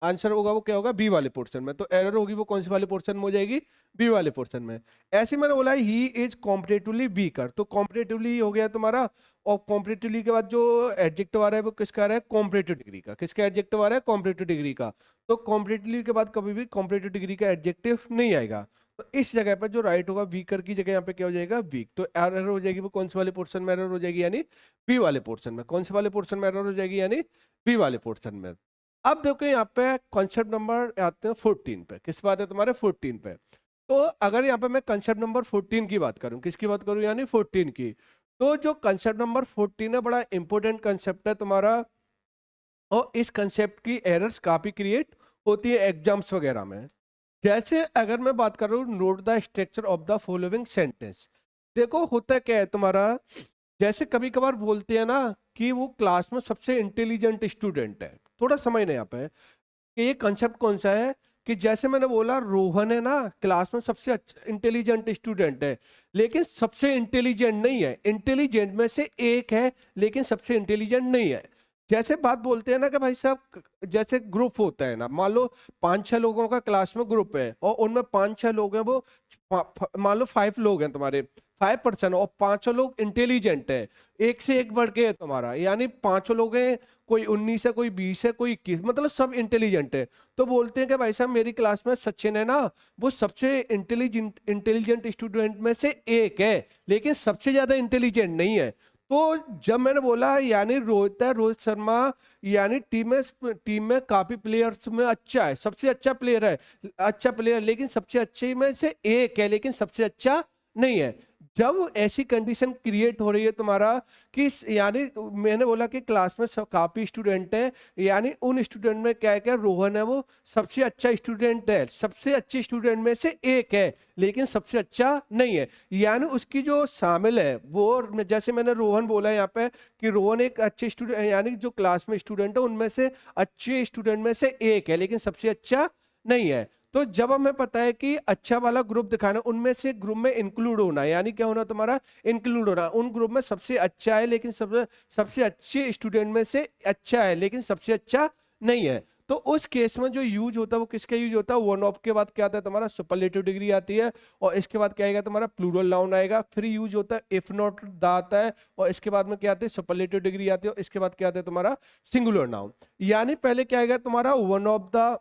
आंसर होगा वो क्या होगा, बी वाले पोर्शन में। तो एरर होगी वो कौन से वाले पोर्शन में हो जाएगी, बी वाले पोर्शन में। ऐसे मैंने बोला ही इज कॉम्परेटिवली वीकर, तो कॉम्परेटिवली हो गया तुम्हारा, और कॉम्परेटिवली के बाद जो एडजेक्टिव आ रहा है वो किसका आ रहा है, कॉम्परेटिव डिग्री का। किसका एडजेक्टिव आ रहा है, कॉम्परेटिव डिग्री का। तो कॉम्परेटिवली के बाद कभी भी कॉम्परेटिव डिग्री का एडजेक्टिव नहीं आएगा। तो इस जगह पर जो राइट होगा, वीकर की जगह यहाँ पे क्या हो जाएगा, वीक। तो एरर हो जाएगी वो कौन से वाले पोर्शन में एरर हो जाएगी, यानी बी वाले पोर्शन में। कौन से वाले पोर्शन में एरर हो जाएगी, यानी बी वाले पोर्शन में। अब देखो यहाँ पे कॉन्सेप्ट नंबर आते हैं 14 पे। किस बात है तुम्हारे, 14 पे। तो अगर यहाँ पे मैं कंसेप्ट नंबर 14 की बात करूं, किसकी बात करूं, यानी 14 की। तो जो कंसेप्ट नंबर 14 है, बड़ा इंपॉर्टेंट कंसेप्ट है तुम्हारा, और इस कंसेप्ट की एरर्स काफी क्रिएट होती है एग्जाम्स वगैरह में। जैसे अगर मैं बात कर रहा हूँ, note the structure of the following sentence. देखो होता क्या है तुम्हारा, जैसे कभी कभार बोलते हैं ना कि वो क्लास में सबसे इंटेलिजेंट स्टूडेंट है। थोड़ा समझना यहाँ पे कि ये कंसेप्ट कौन सा है, कि जैसे मैंने बोला रोहन है ना क्लास में सबसे अच्छा इंटेलिजेंट स्टूडेंट है, लेकिन सबसे इंटेलिजेंट नहीं है। इंटेलिजेंट में से एक है, लेकिन सबसे इंटेलिजेंट नहीं है। जैसे बात बोलते हैं ना कि भाई साहब, जैसे ग्रुप होता है ना, मान लो 5-6 लोगों का क्लास में ग्रुप है, और उनमें 5-6 लोग हैं, वो मान लो 5 लोग हैं तुम्हारे, 5% और 5 लोग इंटेलिजेंट है, एक से एक बढ़ के है तुम्हारा, यानी 5 लोग हैं, कोई 19 है, कोई 20 है, कोई 21, मतलब सब इंटेलिजेंट है। तो बोलते हैं कि भाई साहब मेरी क्लास में सचिन है ना, वो सबसे इंटेलिजेंट स्टूडेंट में से एक है, लेकिन सबसे ज्यादा इंटेलिजेंट नहीं है। तो जब मैंने बोला यानी रोहित शर्मा यानी टीम में काफी प्लेयर्स में अच्छा है, सबसे अच्छा प्लेयर है, अच्छा प्लेयर, लेकिन सबसे अच्छे में से एक है, लेकिन सबसे अच्छा नहीं है। जब ऐसी कंडीशन क्रिएट हो रही है तुम्हारा कि यानी मैंने बोला कि क्लास में सब काफी स्टूडेंट हैं, यानी उन स्टूडेंट में क्या है, क्या रोहन है वो सबसे अच्छा स्टूडेंट है, सबसे अच्छे स्टूडेंट में से एक है, लेकिन सबसे अच्छा नहीं है। यानी उसकी जो शामिल है वो, जैसे मैंने रोहन बोला यहाँ पे कि रोहन एक अच्छे स्टूडेंट, यानी जो क्लास में स्टूडेंट है उनमें से अच्छे स्टूडेंट में से एक है, लेकिन सबसे अच्छा नहीं है। तो जब हमें पता है कि अच्छा वाला ग्रुप दिखाना, उनमें से ग्रुप में इंक्लूड होना, यानी क्या होना तुम्हारा, इंक्लूड होना, उन ग्रुप में सबसे अच्छा है, लेकिन सबसे अच्छे स्टूडेंट में से अच्छा है, लेकिन सबसे अच्छा नहीं है। तो उस केस में जो यूज होता है वो किसका यूज होता है, वन ऑफ के बाद क्या आता है तुम्हारा सुपरलेटिव डिग्री आती है, और इसके बाद क्या आएगा तुम्हारा प्लूरल नाउन आएगा, फिर यूज होता है इफ नॉट द आता है, और इसके बाद में क्या आती है सुपरलेटिव डिग्री आती है, और इसके बाद क्या आता है तुम्हारा सिंगुलर नाउन। यानी पहले क्या आएगा तुम्हारा वन ऑफ द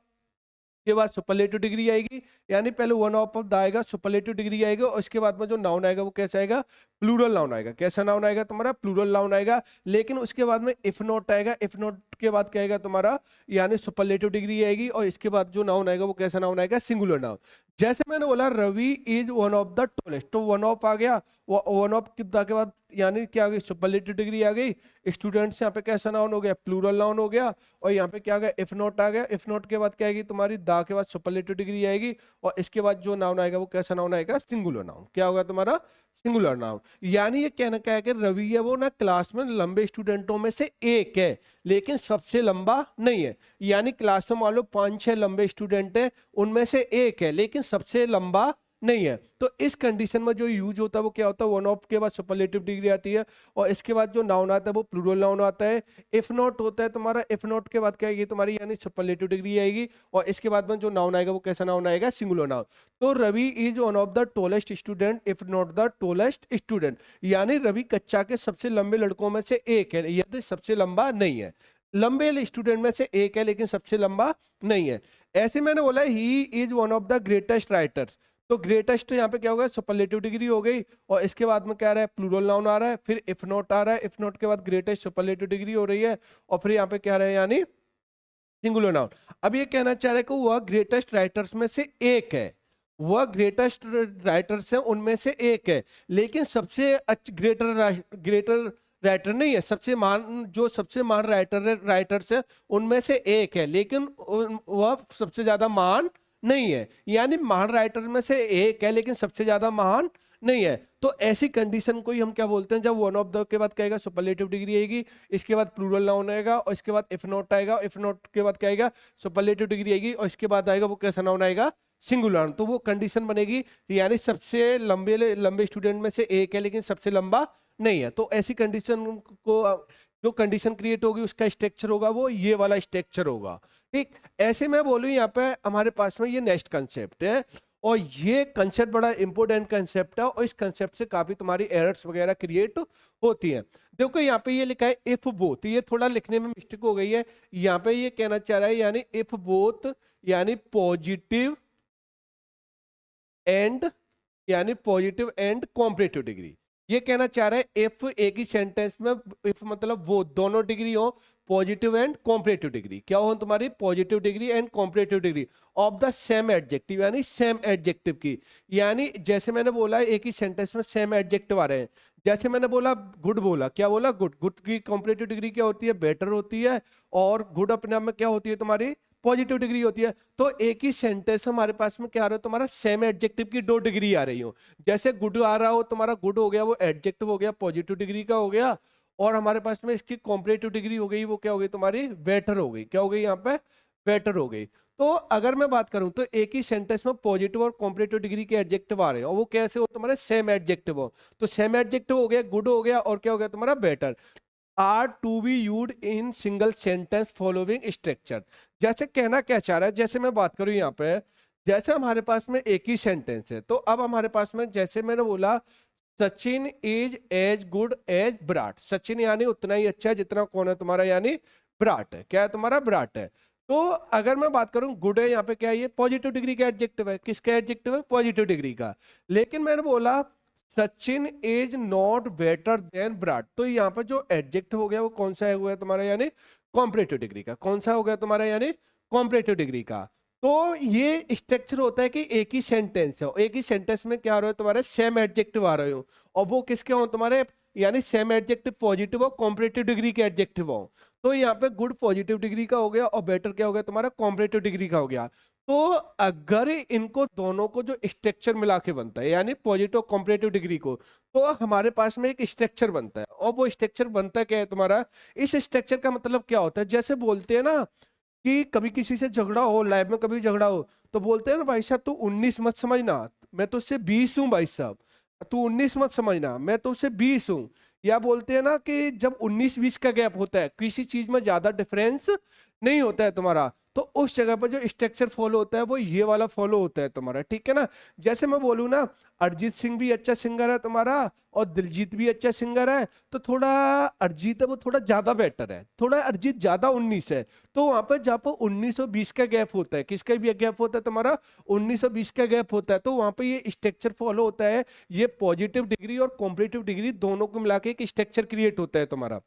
के बाद सुपरलेटिव डिग्री आएगी, यानी पहले वन ऑफ द आएगा, सुपरलेटिव डिग्री आएगी, और इसके बाद में जो नाउन आएगा वो कैसा आएगा, प्लूरल नाउन आएगा। कैसा नाउन आएगा तुम्हारा, प्लूरल नाउन आएगा। लेकिन उसके बाद में इफ नॉट आएगा, इफ नॉट के बाद क्या आएगा तुम्हारा, यानी सुपरलेटिव डिग्री आएगी, और इसके बाद जो नाउन आएगा वो कैसा नाउन आएगा, सिंगुलर नाउन। जैसे मैंने बोला Ravi is one of the tallest, तो वन ऑफ आ गया, वन ऑफ के बाद यानी क्या आ गई, सुपरलेटिव डिग्री आ गई। स्टूडेंट्स यहाँ पे कैसा नाउन हो गया, प्लूरल नाउन हो गया, और यहाँ पे क्या आ गया, इफ नॉट आ गया। इफ नॉट के बाद क्या आएगी तुम्हारी दा के बाद सुपरलेटिव डिग्री आएगी, और इसके बाद जो नाउन आएगा वो कैसा नाउन आएगा, सिंगुलर नाउन। क्या होगा तुम्हारा, सिंगुलर नाउन। यानी ये कहना क्या है कि रवि है वो ना क्लास में लंबे स्टूडेंटों में से एक है, लेकिन सबसे लंबा नहीं है। यानी क्लास में मान लो 5-6 लंबे स्टूडेंट है, उनमें से एक है लेकिन सबसे लंबा नहीं है। तो इस कंडीशन में जो यूज होता है वो क्या होता है, वन ऑफ के बाद सुपरलेटिव डिग्री आती है, और इसके बाद जो नाउन आता है वो प्लूरल नाउन आता है। इफ नॉट होता है तुम्हारा, इफ नॉट के बाद क्या आएगी तुम्हारी, यानी सुपरलेटिव डिग्री आएगी, और इसके बाद में जो नाउन आएगा वो कैसा नाउन आएगा, सिंगुलर नाउन। तो Ravi is one of the tallest student if not the tallest student, यानी रवि कक्षा के सबसे लंबे लड़कों में से एक है, यदि सबसे लंबा नहीं है। लंबे स्टूडेंट में से एक है लेकिन सबसे लंबा नहीं है। ऐसे मैंने बोला he is one of the greatest writers, तो ग्रेटेस्ट यहाँ पे क्या होगा, सुपरलेटिव डिग्री हो गई, और इसके बाद में क्या आ रहा है, प्लूरल नाउन आ रहा है, फिर इफ नॉट आ रहा है, इफ नॉट के बाद ग्रेटेस्ट सुपरलेटिव डिग्री हो रही है, और फिर यहाँ पे क्या आ रहा है, यानी सिंगुलर नाउन। अब ये कहना चाह रहा है कि वह ग्रेटेस्ट राइटर्स में से एक है, वह ग्रेटेस्ट राइटर्स है उनमें से एक है, लेकिन सबसे ग्रेटर राइटर नहीं है। सबसे महान जो सबसे महान राइटर्स है उनमें से एक है, लेकिन वह सबसे ज्यादा महान नहीं है। यानी महान राइटर में से एक है लेकिन सबसे ज्यादा महान नहीं है। तो ऐसी कंडीशन को ही हम क्या बोलते हैं, जब वन ऑफ द के बाद क्या आएगा, सुपरलेटिव डिग्री आएगी, इसके बाद प्लूरल नाउन आएगा, और इसके बाद इफ नॉट आएगा, इफ नॉट के बाद क्या आएगा, सुपरलेटिव डिग्री आएगी, और इसके बाद आएगा वो कैसा नाउन आएगा, सिंगुलर नाउन। तो वो कंडीशन बनेगी, यानी सबसे लंबे स्टूडेंट में से एक है लेकिन सबसे लंबा नहीं है। तो ऐसी कंडीशन को जो कंडीशन क्रिएट होगी उसका स्ट्रक्चर होगा वो ये वाला स्ट्रक्चर होगा। ठीक, ऐसे मैं बोलूँ यहाँ पे हमारे पास में ये नेक्स्ट कंसेप्ट है, और ये कंसेप्ट बड़ा इंपॉर्टेंट कंसेप्ट है, और इस कंसेप्ट से काफी तुम्हारी एरर्स वगैरह क्रिएट होती हैं। देखो यहाँ पे ये लिखा है इफ बोथ, ये थोड़ा लिखने में मिस्टेक हो गई है। यहाँ पे ये कहना चाह रहा है यानी इफ बोथ यानी पॉजिटिव एंड कॉम्परेटिव डिग्री, ये कहना चाह रहा है इफ एक ही सेंटेंस में, इफ मतलब वो दोनों डिग्री हो, पॉजिटिव एंड कॉम्परेटिव डिग्री, क्या हो तुम्हारी, positive degree and comparative degree of the same adjective, यानी सेम एडजेक्टिव की। यानी जैसे मैंने बोला एक ही सेंटेंस में सेम एडजेक्टिव आ रहे हैं, जैसे मैंने बोला गुड, बोला क्या बोला, गुड, गुड की कॉम्परेटिव डिग्री क्या होती है, बेटर होती है, और गुड अपने आप में क्या होती है तुम्हारी, पॉजिटिव डिग्री होती है। तो एक ही सेंटेंस हमारे पास में क्या आ रहा है तुम्हारा, सेम एडजेक्टिव की 2 डिग्री आ रही हो। जैसे गुड आ रहा हो तुम्हारा, गुड हो गया वो एडजेक्टिव हो गया, पॉजिटिव डिग्री का हो गया, और हमारे पास में इसकी कॉम्परेटिव डिग्री हो गई, वो क्या हो गई तुम्हारी, बेटर हो गई। क्या हो गई यहाँ पे, बेटर हो गई। तो अगर मैं बात करूं तो एक ही सेंटेंस में पॉजिटिव और कॉम्परेटिव डिग्री के एडजेक्टिव आ रहे हैं, और वो कैसे हो तुम्हारे, सेम एडजेक्टिव हो। तो सेम एडजेक्टिव हो गया, गुड हो गया, और क्या हो गया तुम्हारा, better. Are to be used in single sentence following structure. जैसे कहना क्या चाह रहा है, जैसे मैं बात करूं यहाँ पे, जैसे हमारे पास में एक ही सेंटेंस है, तो अब हमारे पास में जैसे मैंने बोला Sachin is as good as Virat, Sachin यानी उतना ही अच्छा है जितना कौन है तुम्हारा, यानी विराट है। क्या है तुम्हारा, विराट है। तो अगर मैं बात करूं गुड है, यहाँ पे क्या है, ये पॉजिटिव डिग्री का एडजेक्टिव है। किसका एडजेक्टिव है, पॉजिटिव डिग्री का। लेकिन मैंने बोला Sachin is not better than Virat, तो यहाँ पे जो एडजेक्टिव हो गया वो कौन सा है तुम्हारा, यानी कॉम्परेटिव डिग्री का। कौन सा हो गया तुम्हारा, यानी कॉम्परेटिव डिग्री का। तो ये स्ट्रक्चर होता है कि एक ही सेंटेंस है, एक ही सेंटेंस में क्या आ रहा है तुम्हारे, सेम एडजेक्टिव आ रहे हो, और वो किसके हो तुम्हारे, यानी सेम एडजेक्टिव पॉजिटिव हो, कॉम्परेटिव डिग्री के एडजेक्टिव हो। तो यहाँ पे गुड पॉजिटिव डिग्री का हो गया, और बेटर क्या हो गया तुम्हारा, कॉम्परेटिव डिग्री का हो गया। तो अगर इनको दोनों को जो स्ट्रक्चर मिला के बनता है, यानी पॉजिटिव कॉम्परेटिव डिग्री को, तो हमारे पास में एक स्ट्रक्चर बनता है। और वो स्ट्रक्चर बनता क्या है तुम्हारा, इस स्ट्रक्चर का मतलब क्या होता है, जैसे बोलते हैं ना कि कभी किसी से झगड़ा हो, लाइफ में कभी झगड़ा हो, तो बोलते हैं ना भाई साहब तू 19 मत समझना, मैं तो उससे 20 हूँ, भाई साहब तू 19 मत समझना, मैं तो उससे 20 हूँ। या बोलते हैं ना कि जब 19-20 का गैप होता है, किसी चीज में ज्यादा डिफरेंस नहीं होता है तुम्हारा। तो उस जगह पर जो स्ट्रक्चर फॉलो होता है वो ये वाला फॉलो होता है तुम्हारा, ठीक है ना। जैसे मैं बोलूँ ना, अरिजीत सिंह भी अच्छा सिंगर है तुम्हारा और दिलजीत भी अच्छा सिंगर है, तो थोड़ा अरिजीत है वो थोड़ा ज्यादा बेटर है, थोड़ा अरिजीत ज्यादा 19 है। तो वहां पर जहाँ पर 1920 का गैप होता है, किसका भी गैप होता है तुम्हारा, 1920 का गैप होता है, तो वहां पर ये स्ट्रक्चर फॉलो होता है। ये पॉजिटिव डिग्री और कॉम्परेटिव डिग्री दोनों को मिला के एक स्ट्रक्चर क्रिएट होता है तुम्हारा।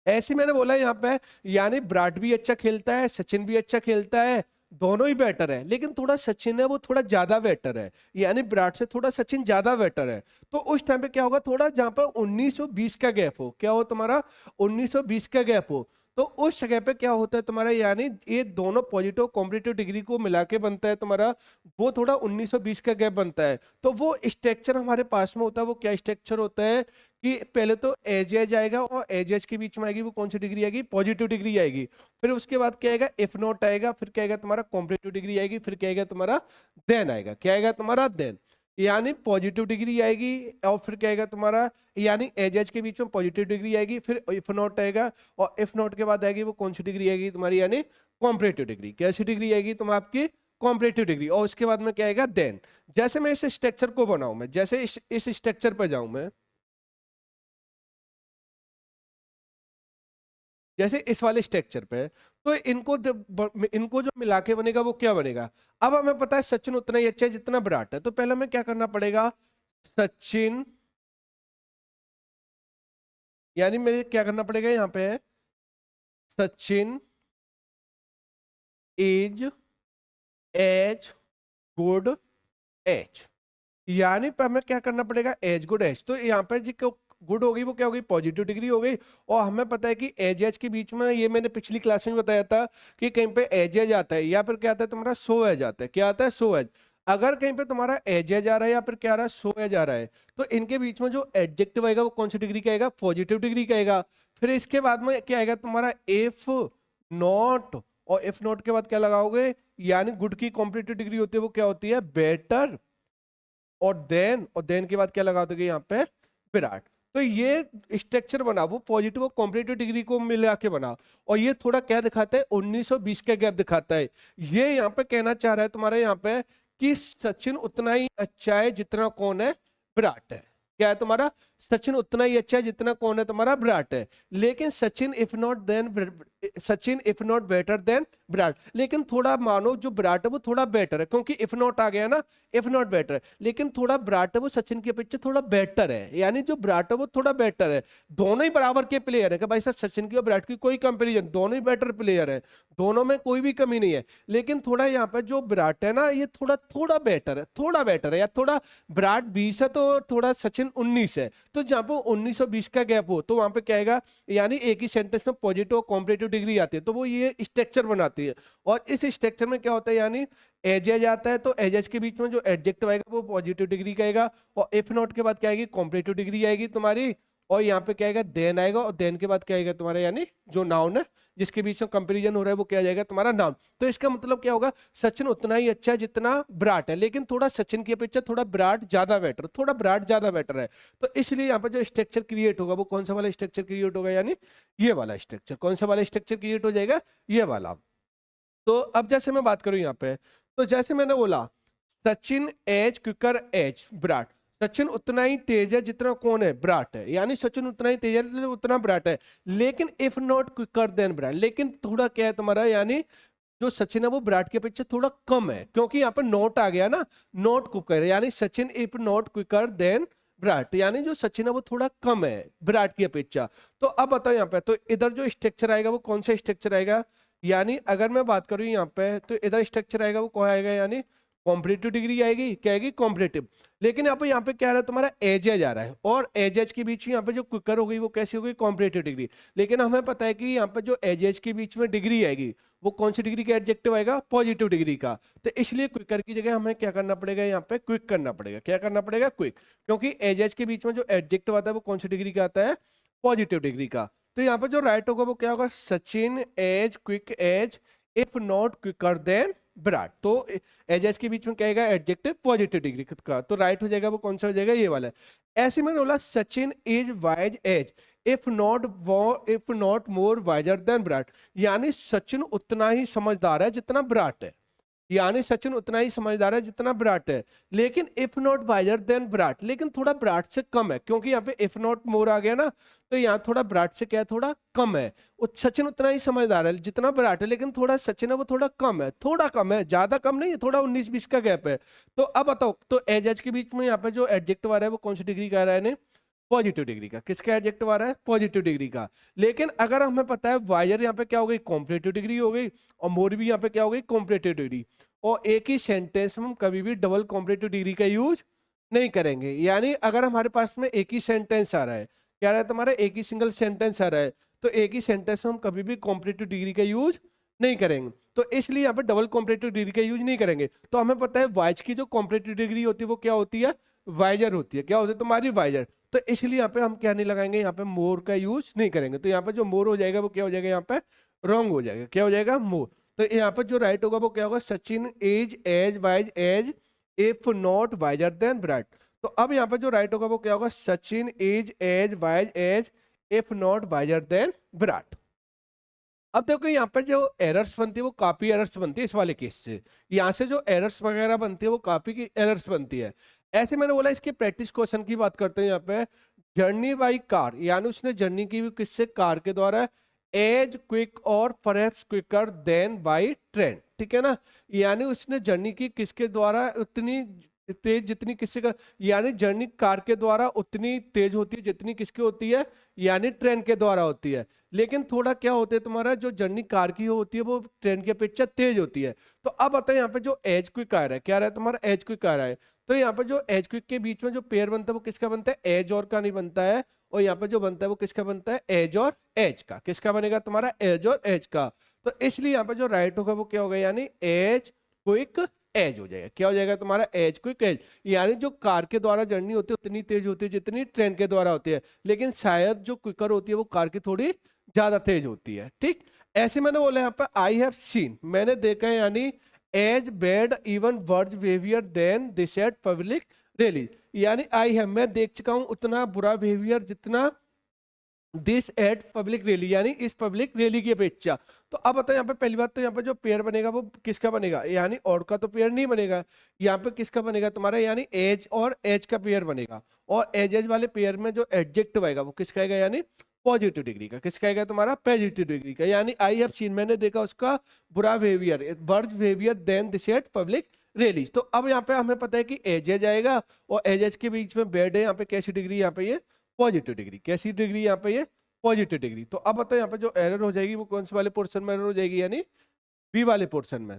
ऐसे मैंने बोला यहाँ पे, यानी विराट भी अच्छा खेलता है, सचिन भी अच्छा खेलता है, दोनों ही बेटर है, लेकिन थोड़ा सचिन है वो थोड़ा ज्यादा बेटर है, यानी विराट से थोड़ा सचिन ज्यादा बेटर है। तो उस टाइम पे क्या होगा, थोड़ा जहां पर 1920 का गैप हो, क्या हो तुम्हारा, 1920 का गैप हो, तो उस जगह पे क्या होता है तुम्हारा, यानी ये दोनों पॉजिटिव कॉम्पिटिटिव डिग्री को मिला के बनता है तुम्हारा, वो थोड़ा 1920 का गैप बनता है। तो वो स्ट्रक्चर हमारे पास में होता है, वो क्या स्ट्रक्चर होता है कि पहले तो एज एज आएगा और एज एज के बीच में आएगी वो कौन सी डिग्री आएगी, पॉजिटिव डिग्री आएगी। फिर उसके बाद क्या आएगा, इफ नॉट आएगा, फिर क्या आएगा तुम्हारा कॉम्पिटिटिव डिग्री आएगी, फिर क्या आएगा तुम्हारा देन आएगा, क्या आएगा तुम्हारा देन, यानी पॉजिटिव डिग्री आएगी। और फिर क्या आएगा तुम्हारा, यानी एज एज के बीच में पॉजिटिव डिग्री आएगी, फिर इफ नॉट आएगा, और इफ नॉट के बाद आएगी वो कौन सी डिग्री आएगी तुम्हारी, यानी कॉम्पिटिटिव डिग्री। कैसी डिग्री आएगी तुम आपकी, कॉम्पिटिटिव डिग्री। और उसके बाद में क्या आएगा, देन। जैसे मैं इस स्ट्रक्चर को बनाऊं, मैं जैसे इस स्ट्रक्चर पर जाऊं मैं, जैसे इस वाले स्ट्रक्चर पे, तो इनको जो मिला के बनेगा वो क्या बनेगा। अब हमें पता है सचिन उतना ही अच्छा है जितना विराट है, तो पहले हमें क्या करना पड़ेगा, सचिन, यानी मेरे क्या करना पड़ेगा यहाँ पे, Sachin is as good as, यानी पर हमें क्या करना पड़ेगा, एज गुड एज। तो यहाँ पे जी गुड हो गई वो क्या हो गई, पॉजिटिव डिग्री हो गई। और हमें पता है कि एज एज के बीच में, ये मैंने पिछली क्लास में बताया था कि कहीं पे एज एज आता है या फिर क्या आता है तुम्हारा सो एज आता है, क्या आता है, सो एज। अगर कहीं पे तुम्हारा एज एज आ रहा है या फिर क्या आ रहा है, सो एज आ रहा है, तो इनके बीच में जो एडजेक्टिव आएगा वो कौन सी डिग्री का आएगा, पॉजिटिव डिग्री का आएगा। फिर इसके बाद में क्या आएगा तुम्हारा, इफ नॉट, और इफ नॉट के बाद क्या लगाओगे, यानी गुड की कॉम्पिटिटिव डिग्री होती है वो क्या होती है, बेटर, और देन के बाद क्या लगा दोगे यहाँ पे, विराट। तो ये स्ट्रक्चर बना वो पॉजिटिव और कॉम्पिटिटिव डिग्री को मिला के बना, और ये थोड़ा क्या दिखाता है, 1920 का गैप दिखाता है। ये यहाँ पे कहना चाह रहा है तुम्हारे यहाँ पे कि सचिन उतना ही अच्छा है जितना कौन है, विराट है। क्या है तुम्हारा, सचिन उतना ही अच्छा है जितना कौन है तुम्हारा, विराट है। लेकिन Sachin if not than, Sachin if not better than Virat, लेकिन थोड़ा मानो जो विराट है वो थोड़ा बेटर है, क्योंकि इफ नॉट आ गया ना, इफ नॉट बेटर, लेकिन थोड़ा विराट है वो सचिन के अपेक्षा थोड़ा बेटर है, यानी जो विराट है वो थोड़ा बेटर है। दोनों ही बराबर के प्लेयर है कि भाई साहब, सचिन की और विराट की कोई कंपैरिजन, दोनों ही बेटर प्लेयर है, दोनों में कोई भी कमी नहीं है। लेकिन थोड़ा यहाँ पे जो विराट है ना, ये थोड़ा थोड़ा बेटर है, थोड़ा बेटर है, या थोड़ा विराट 20 है तो थोड़ा सचिन 19 है। तो जहां पे 1920 का गैप हो तो वहां पे क्या आएगा, यानी एक ही सेंटेंस में पॉजिटिव और कॉम्पिटिटिव डिग्री आती है, तो वो ये स्ट्रक्चर बनाती है। और इस स्ट्रक्चर में क्या होता है, यानी एज एज आता है तो एज एज के बीच में जो एडजेक्टिव आएगा वो पॉजिटिव डिग्री का आएगा, और इफ नॉट के बाद क्या आएगी, कॉम्पिटिटिव डिग्री आएगी तुम्हारी, और यहाँ पे क्या आएगा, देन आएगा, और देन के बाद क्या आएगा तुम्हारा, यानी जो नाउन है जिसके बीच में कंपैरिजन हो रहा है वो क्या आ जाएगा तुम्हारा, नाउन। तो इसका मतलब क्या होगा, सचिन उतना ही अच्छा है जितना विराट है, लेकिन थोड़ा सचिन की अपेक्षा थोड़ा विराट ज्यादा बेटर, थोड़ा विराट ज्यादा बेटर है। तो इसलिए यहाँ पे जो स्ट्रक्चर क्रिएट होगा वो कौन सा वाला स्ट्रक्चर क्रिएट होगा, यानी ये वाला स्ट्रक्चर। कौन सा वाला स्ट्रक्चर क्रिएट हो जाएगा, ये वाला। तो अब जैसे मैं बात करूं यहाँ पे, तो जैसे मैंने बोला, Sachin as quicker as Virat, Sachin उतना ही तेज है जितना कौन है, विराट है, यानी सचिन उतना ही तेज है उतना विराट है। लेकिन if not quicker than Virat, लेकिन थोड़ा क्या है तुम्हारा, यानी जो सचिन है वो विराट के अपेक्षा थोड़ा कम है, क्योंकि यहाँ पे नॉट आ गया ना, नॉट क्विकर, यानी Sachin if not quicker than Virat, यानी जो सचिन है वो थोड़ा कम है विराट की अपेक्षा। तो अब बताओ यहाँ पे, तो इधर जो स्ट्रक्चर आएगा वो कौन सा स्ट्रक्चर आएगा, यानी अगर मैं बात करूं यहाँ पे, तो इधर स्ट्रक्चर आएगा वो कौन आएगा, यानी कॉम्पिटिटिव डिग्री आएगी, क्या आएगी, कॉम्पिटिटिव। लेकिन यहाँ पे क्या आ रहा है तुम्हारा, एज एज आ रहा है, और एज एज के बीच में यहाँ पे जो क्विकर हो गई वो कैसी हो गई, कॉम्पिटिटिव डिग्री। लेकिन हमें पता है कि यहाँ पे जो एज एज के बीच में डिग्री आएगी वो कौन सी डिग्री का एडजेक्टिव आएगा, पॉजिटिव डिग्री का। तो इसलिए क्विकर की जगह हमें क्या करना पड़ेगा, यहाँ पे क्विक करना पड़ेगा, क्या करना पड़ेगा, क्विक, क्योंकि एज एज के बीच में जो एडजेक्टिव आता है वो कौन सी डिग्री का आता है, पॉजिटिव डिग्री का। तो यहाँ पे जो राइट होगा वो क्या होगा, Sachin as quick as if not quicker than Virat. तो एज के बीच में क्या आएगा, एडजेक्टिव पॉजिटिव डिग्री का, तो राइट हो जाएगा वो कौन सा हो जाएगा, ये वाला। ऐसे मैंने बोला Sachin is wise as if not more wiser than Virat, यानी सचिन उतना ही समझदार है जितना विराट है, यानी सचिन उतना ही समझदार है जितना विराट है, लेकिन if not wiser than Virat, लेकिन थोड़ा विराट से कम है, क्योंकि यहाँ पे इफ नॉट मोर आ गया ना, तो यहाँ थोड़ा विराट से क्या है, थोड़ा कम है। सचिन उतना ही समझदार है जितना विराट है, लेकिन थोड़ा सचिन है वो थोड़ा कम है, थोड़ा कम है, ज्यादा कम नहीं है, थोड़ा 19-20 का गैप है। तो अब बताओ, तो एज के बीच में यहाँ पे जो एडजेक्टिव आ रहा है वो कौन सी डिग्री का आ रहा है, पॉजिटिव डिग्री का। किसका एडजेक्टिव आ रहा है, पॉजिटिव डिग्री का। लेकिन अगर हमें पता है वाइजर यहाँ पे क्या हो गई, कॉम्परेटिव डिग्री हो गई, और मोर भी यहाँ पे क्या हो गई, कॉम्परेटिव डिग्री, और एक ही सेंटेंस में हम कभी भी डबल कॉम्परेटिव डिग्री का यूज नहीं करेंगे। यानी अगर हमारे पास में एक ही सेंटेंस आ रहा है, क्या रहा है तुम्हारा, एक ही सिंगल सेंटेंस आ रहा है, तो एक ही सेंटेंस में हम कभी भी कॉम्परेटिव डिग्री का यूज नहीं करेंगे, तो इसलिए यहाँ पे डबल कॉम्परेटिव डिग्री का यूज नहीं करेंगे। तो हमें पता है वाइज की जो कॉम्परेटिव डिग्री होती है वो क्या होती है, वाइजर होती है। क्या होती है तुम्हारी, वाइजर। तो इसलिए यहाँ पे हम क्या नहीं लगाएंगे, यहाँ पे मोर का यूज नहीं करेंगे। तो यहाँ पे जो मोर हो जाएगा वो क्या हो जाएगा, यहाँ पे रॉन्ग हो जाएगा, क्या हो जाएगा, मोर। तो यहाँ पर जो राइट होगा वो क्या होगा, Sachin is as wise as if not wiser than Virat. तो अब यहाँ पर जो राइट होगा वो क्या होगा, Sachin is as wise as if not wiser than Virat. अब देखो यहाँ पे जो एरर्स बनती है वो काफी एरर्स बनती है इस वाले केस से, यहाँ से जो एरर्स वगैरह बनती है वो काफी की एरर्स बनती है। ऐसे मैंने बोला इसके प्रैक्टिस क्वेश्चन की बात करते हैं यहाँ पे, जर्नी बाई कार, यानी उसने जर्नी की किससे, कार के द्वारा, एज क्विक और perhaps quicker than by train, ठीक है ना। यानी उसने जर्नी की किसके द्वारा, उतनी तेज जितनी किससे का, यानी जर्नी कार के द्वारा उतनी तेज होती है जितनी किसकी होती है, यानी ट्रेन के द्वारा होती है। लेकिन थोड़ा क्या होता है तुम्हारा, जो जर्नी कार की होती है वो ट्रेन की अपेक्षा तेज होती है। तो अब बताए यहाँ पे जो एज क्विक आ रहा है, क्या रहा है तुम्हारा, एज क्विक आ रहा है। तो यहाँ पे जो एज क्विक के बीच में जो पेयर बनता है वो किसका बनता है, एज और का नहीं बनता है, और यहाँ पे जो बनता है वो किसका बनता है, एज और एज का। किसका बनेगा तुम्हारा, एज और एज का। तो इसलिए यहाँ पे जो राइट होगा वो क्या होगा, यानी एज क्विक एज हो जाएगा। क्या हो जाएगा तुम्हारा, एज क्विक एज। यानी जो कार के द्वारा जर्नी होती है उतनी तेज होती है जितनी ट्रेन के द्वारा होती है, लेकिन शायद जो क्विकर होती है वो कार की थोड़ी ज्यादा तेज होती है, ठीक। ऐसे मैंने बोला यहाँ पर आई हैव सीन, मैंने देखा है, यानी as bad even worse behaviour than this at public rally, यानी आई हैव मैं देख चुका हूं उतना बुरा बिहेवियर जितना दिस एट पब्लिक रैली, यानी इस पब्लिक रैली की अपेक्षा। तो अब बताओ यहाँ पे पहली बात तो यहाँ पे जो पेयर बनेगा वो किसका बनेगा, यानी और का तो पेयर नहीं बनेगा, यहाँ पे किसका बनेगा तुम्हारा, यानी एज और एज का पेयर बनेगा। और एज वाले पेयर में जो एडजेक्टिव आएगा वो किसका आएगा, यानी पॉजिटिव डिग्री का। किसका आएगा तुम्हारा, पॉजिटिव डिग्री का। यानी आई हैव सीन मैंने देखा उसका बुरा behaviour, worse behaviour than this at public rallies. तो अब यहाँ पे हमें पता है कि एज आएगा, और एज के बीच में बैड है, यहाँ पे कैसी डिग्री, यहाँ पे ये पॉजिटिव डिग्री। कैसी डिग्री, यहाँ पे ये पॉजिटिव डिग्री। तो अब बताओ यहाँ पे जो एरर हो जाएगी वो कौन से वाले पोर्शन में एरर हो जाएगी, यानी बी वाले पोर्शन में।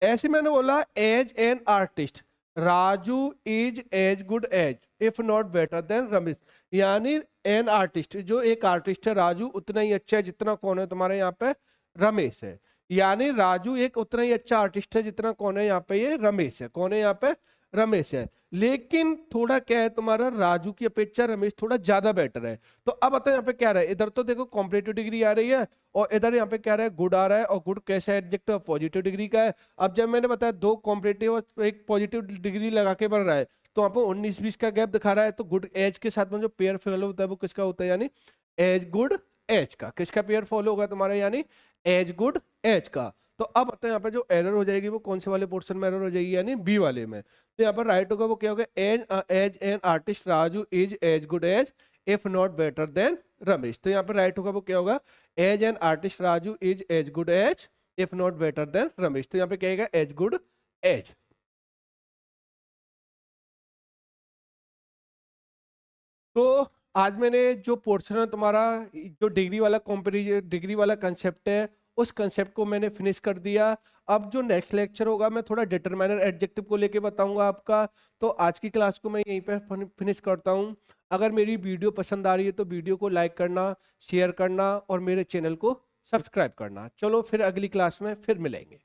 ऐसे मैंने बोला as an artist Raju is as good as if not better than Ramesh, यानी एन आर्टिस्ट, जो एक आर्टिस्ट है राजू उतना ही अच्छा है जितना कौन है तुम्हारे यहाँ पे, रमेश है। यानी राजू एक उतना ही अच्छा आर्टिस्ट है जितना कौन है यहाँ पे, ये रमेश है। कौन है यहाँ पे, रमेश है। लेकिन थोड़ा क्या है तुम्हारा, राजू की अपेक्षा रमेश थोड़ा ज्यादा बेटर है। तो अब बताओ यहाँ पे क्या रहा है, इधर तो देखो कॉम्परेटिव डिग्री आ रही है, और इधर यहाँ पे क्या रहा है, गुड आ रहा है, और गुड कैसा एडजेक्टिव, पॉजिटिव डिग्री का है। अब जब मैंने बताया दो कॉम्परेटिव और एक पॉजिटिव डिग्री लगा के बन रहा है, तो वहां पर 19-20 का गैप दिखा रहा है। तो गुड एज के साथ में जो पेयर फॉलो होता है वो किसका होता है, यानी एज गुड एज का। किसका पेयर फॉलो होगा तुम्हारा, यानी एज गुड एज का। तो अब बताओ यहाँ पे जो एरर हो जाएगी वो कौन से वाले पोर्शन में एरर हो जाएगी, यानी बी वाले में। तो यहाँ पर राइट होगा वो क्या होगा, as an artist Raju is as good as if not better than Ramesh. तो यहाँ पर राइट होगा वो क्या होगा, as an artist Raju is as good as if not better than Ramesh. तो यहाँ पे क्या आएगा, एज गुड एज। तो आज मैंने जो पोर्शन है तुम्हारा, जो डिग्री वाला कॉम्पेरिजन डिग्री वाला कंसेप्ट है, उस कंसेप्ट को मैंने फिनिश कर दिया। अब जो नेक्स्ट लेक्चर होगा मैं थोड़ा डिटरमाइनर एडजेक्टिव को लेके बताऊंगा आपका। तो आज की क्लास को मैं यहीं पे फिनिश करता हूं। अगर मेरी वीडियो पसंद आ रही है तो वीडियो को लाइक करना, शेयर करना और मेरे चैनल को सब्सक्राइब करना। चलो फिर अगली क्लास में फिर मिलेंगे।